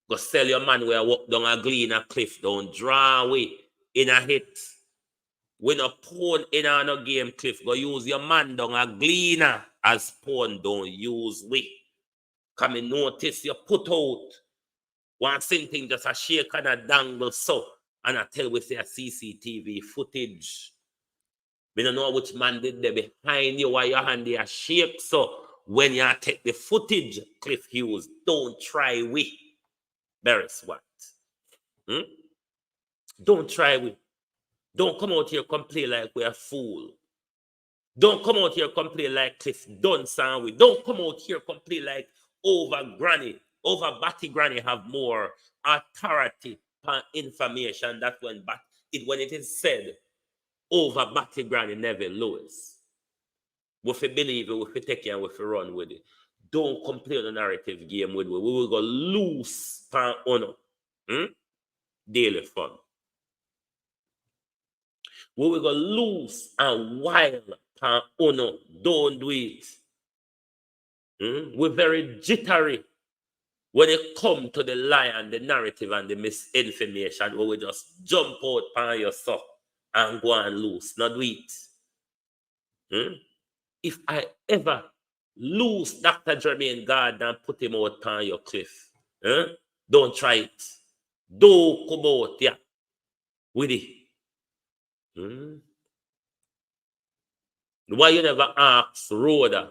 Go sell your man where walk down a glee in a cliff. Don't draw away in a hit. When a pawn in a no game cliff, go use your man down a gleaner as pawn. Don't use we. Come and notice you put out one thing just a shake and a dangle so. And I tell with your CCTV footage. We don't know which man did there behind you while your hand there shake. So when you take the footage, Cliff Hughes, don't try we. Very swat. Don't try we. Don't come out here complain like we're a fool. Don't come out here complain like Cliff Dunson we. Don't come out here complain like over Batty Granny have more authority and information that when it is said over Batty Granny Neville Lewis. We believe it, we take it and we run with it. Don't complain on the narrative game with we. We will go loose pan honor. Daily fun. We will go loose and wild pan honor. Don't do it. We're very jittery when it comes to the lie and the narrative and the misinformation. We will just jump out pan yourself and go and loose. Not do it. If I ever Loose Dr. Jermaine Gardner and put him out on your cliff. Don't try it. Don't come out here with it. Why you never ask RHODA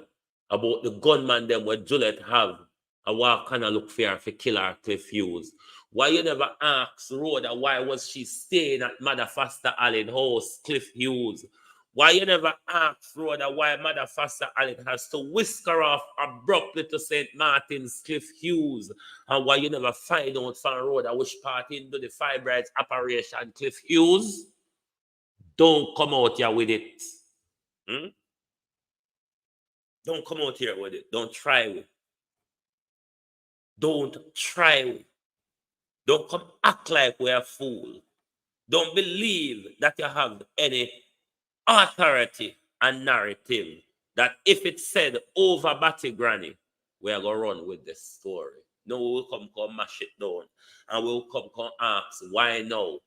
about the gunman them where Juliet have and what kind of look for kill her Cliff Hughes? Why you never ask RHODA why was she staying at Mother Foster Allen house, Cliff Hughes? Why you never ask RHODA why Mother Foster Allen has to whisk her off abruptly to St. Martin's, Cliff Hughes? And why you never find out from RHODA which part into the fibroids operation, Cliff Hughes? Don't come out here with it. Don't come out here with it. Don't try it. Don't try it. Don't come act like we're a fool. Don't believe that you have any authority and narrative that if it's said over Batty Granny, we're going to run with this story. No, we'll come mash it down. And we'll come ask, why now?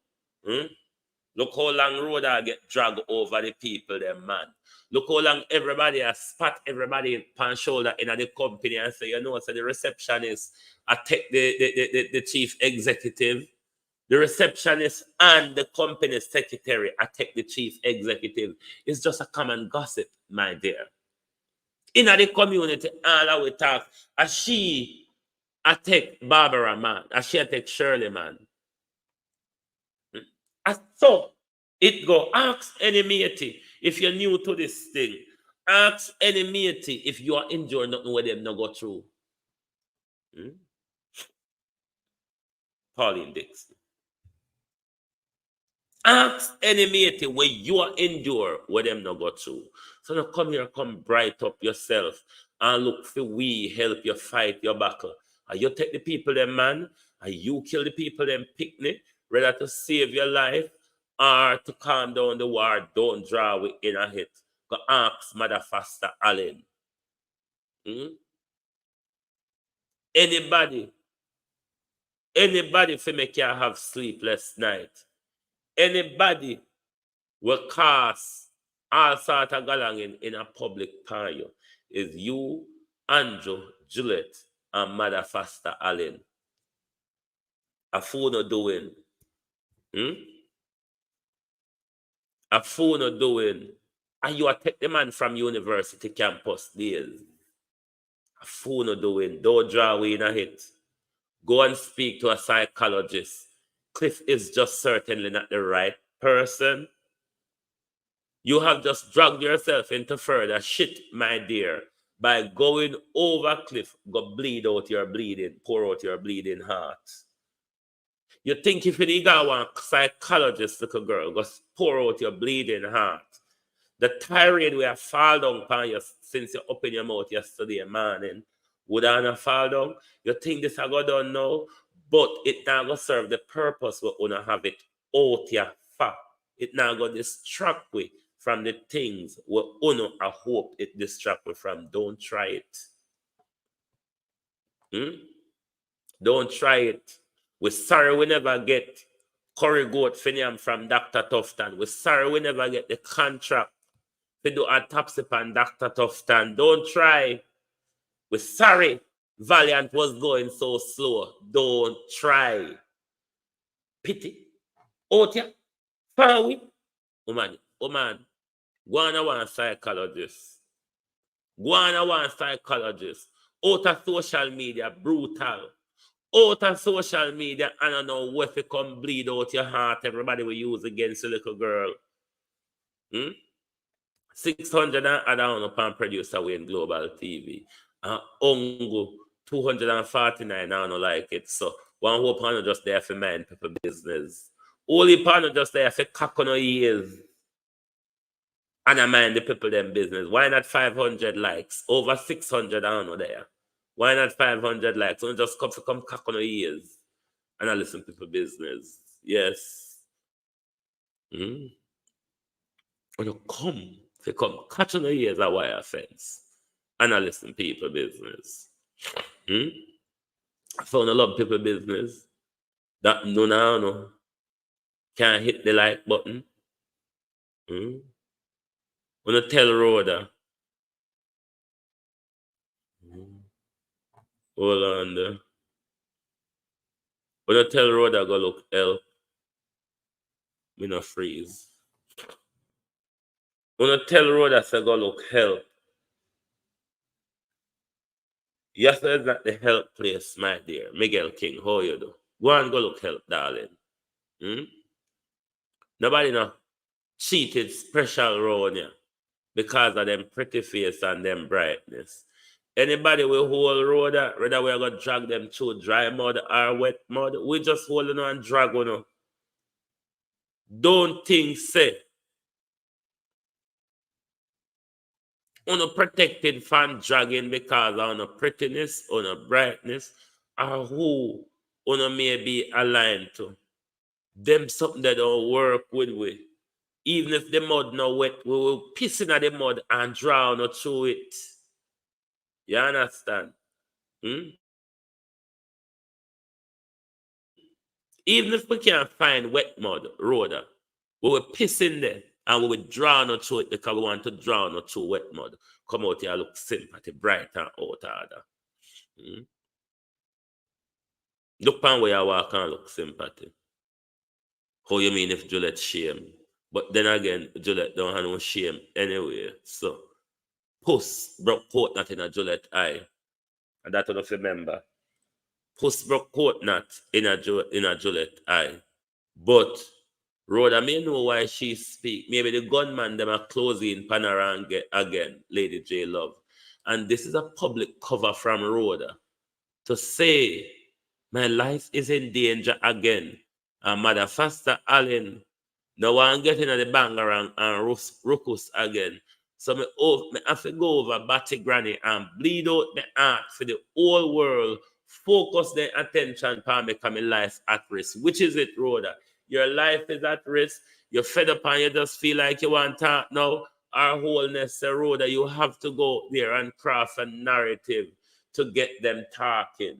Look how long RHODA get dragged over the people, them man. Look how long everybody has spat everybody on shoulder in the company and say, you know, so the receptionist attack the chief executive. The receptionist and the company secretary attack the chief executive. It's just a common gossip, my dear. In the community, all we talk, as she attack Barbara, man, as she attack Shirley, man. So it go, ask any matey if you're new to this thing. Ask any matey if you are enjoying nothing with them not go through. Pauline Dixon. Ask any matey where you are endure with them not go through. So now come here, come bright up yourself and look for we help you fight your battle. And you take the people them man, and you kill the people them picnic, rather to save your life or to calm down the war. Don't draw with in a hit. Go ask Mother Foster Allen. Anybody for make you have sleepless night. Anybody will cast all sort of galangin in a public party is you, Andrew, Juliet, and Mother Foster Allen. A fool no doing. A fool no doing. And you take the man from university campus days. A fool no doing. Don't draw away in a hit. Go and speak to a psychologist. Cliff is just certainly not the right person. You have just dragged yourself into further shit, my dear, by going over Cliff, go bleed out your bleeding, pour out your bleeding heart. You think if you got one psychologist, little girl, go pour out your bleeding heart. The tirade we have fall down upon you since you opened your mouth yesterday morning, would I not fall down? You think this I go done now? But it now go serve the purpose we want to have it out here for. It now go distract we from the things we want to hope it distract we from. Don't try it. Don't try it. We're sorry we never get curry goat finium from Dr. Tufton. We're sorry we never get the contract to do autopsy on Dr. Tufton. Don't try. We're sorry Valiant was going so slow. Don't try. Pity. Out here. Far away. Oh man. Go on one psychologist. Go on one psychologist. Out of social media, brutal. Out of social media, I don't know what it come bleed out your heart. Everybody will use against a little girl. 600 and add on upon producer in Global TV. Ongo 249, I don't like it. So one hope I'm just there for mind people business. Only partner just there for cock on ears. And I mind the people them business. Why not 500 likes? Over 600 I don't know there. Why not 500 likes? So just come cock on ears. And I listen to people business. Yes. When you come catch on the ears a wire fence. And I listen to people business. I found a lot of people business that no can't hit the like button. When I tell RHODA Hold on there. When I tell RHODA go look help, me no freeze. When I tell RHODA say go look help, yes, it's not the help place, my dear. Miguel King, how you do? Go and go look help, darling. Nobody no cheated special round here because of them pretty face and them brightness. Anybody will hold RHODA, whether we're going to drag them through dry mud or wet mud, we just holding on and drag on. Don't think say on a protected fan dragging because of a prettiness, on a brightness, or who on may be aligned to. Them something that don't work with we. Even if the mud not wet, we will piss in the mud and drown through it. You understand? Even if we can't find wet mud, RHODA, we will piss in there and we will drown through it because we want to drown through wet mud. Come out here, look sympathy, bright and out order. Look on where you walk and look sympathy. How you mean if Juliet shame? But then again, Juliet don't have no shame anyway. So, Puss broke coat knot in a Juliet eye. And that don't remember. Puss broke coat knot in a Juliet eye. But RHODA may know why she speak. Maybe the gunman them are closing Panorama again, Lady J Love. And this is a public cover from RHODA to say, my life is in danger again. And Mother Faster Allen, no one getting at the bangarang and ruckus again. So me have to go over Batty Granny and bleed out the heart for the whole world. Focus their attention on making my life at risk. Which is it, RHODA? Your life is at risk. You're fed up and you just feel like you want to talk now. Our Holness, RHODA, you have to go there and craft a narrative to get them talking.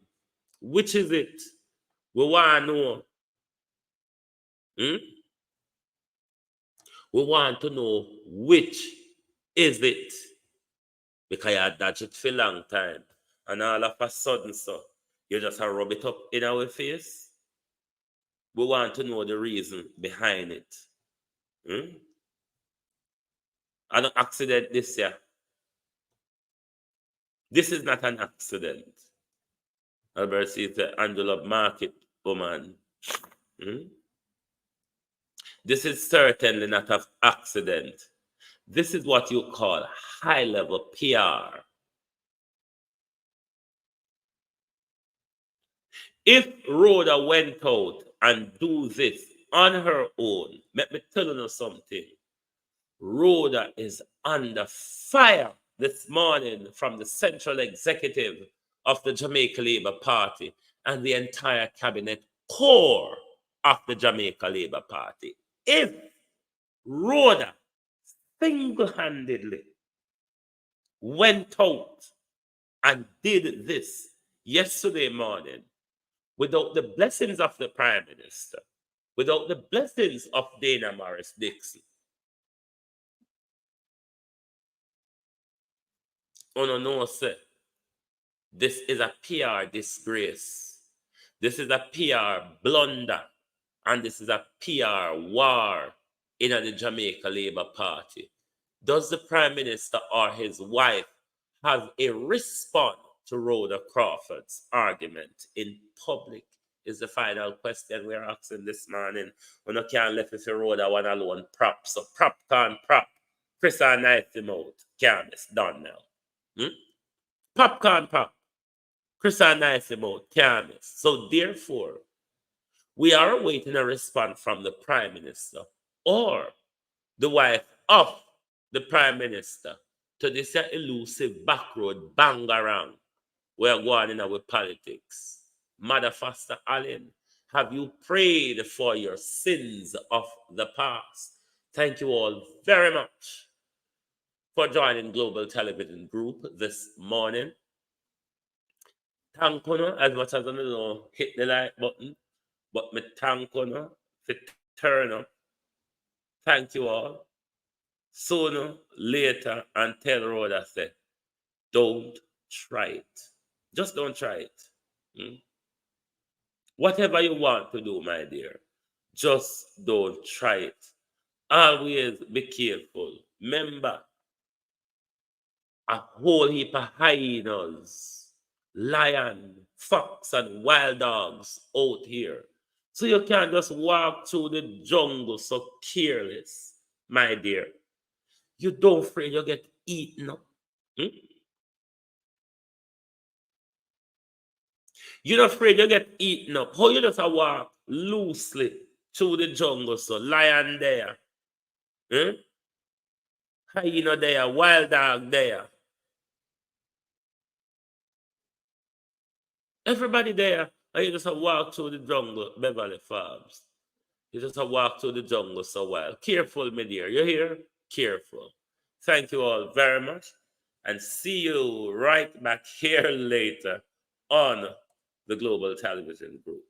Which is it? We want to know. We want to know which is it. Because you had dodged it for a long time. And all of a sudden, so you just rub it up in our face. We want to know the reason behind it. An accident this year. This is not an accident. Albert says the Angela Market woman. This is certainly not an accident. This is what you call high-level PR. If RHODA went out and do this on her own, let me tell you something. RHODA is under fire this morning from the central executive of the Jamaica Labour Party and the entire cabinet core of the Jamaica Labour Party. If RHODA single-handedly went out and did this yesterday morning without the blessings of the Prime Minister, without the blessings of Dana Morris Dixon, no, sir. This is a PR disgrace. This is a PR blunder. And this is a PR war in the Jamaica Labour Party. Does the Prime Minister or his wife have a response to RHODA Crawford's argument in public? Is the final question we're asking this morning. We no can't let it for RHODA one alone prop. So prop can prop. Chris and knife him out. Can't miss done now. Popcorn pop. Chris and knife him out. Can't miss. So therefore, we are awaiting a response from the Prime Minister or the wife of the Prime Minister to this elusive backroad bang around. We're going in our politics. Mother Faster Allen, have you prayed for your sins of the past? Thank you all very much for joining Global Television Group this morning. Thank you as much as I don't hit the like button, but me thank you for turn up. Thank you all. Sooner, later, and tell RHODA say, don't try it. Just don't try it. Whatever you want to do, my dear, just don't try it. Always be careful. Remember, a whole heap of hyenas, lion, fox, and wild dogs out here. So you can't just walk through the jungle so careless, my dear. You don't afraid you get eaten up. You're not afraid you get eaten up. How you just walk loosely through the jungle, so lion there, hyena there, wild dog there. Everybody there, and you just walk through the jungle, Beverly Farms. You just walk through the jungle so wild. Careful, my dear. You hear? Careful. Thank you all very much, and see you right back here later on the Global Television Group.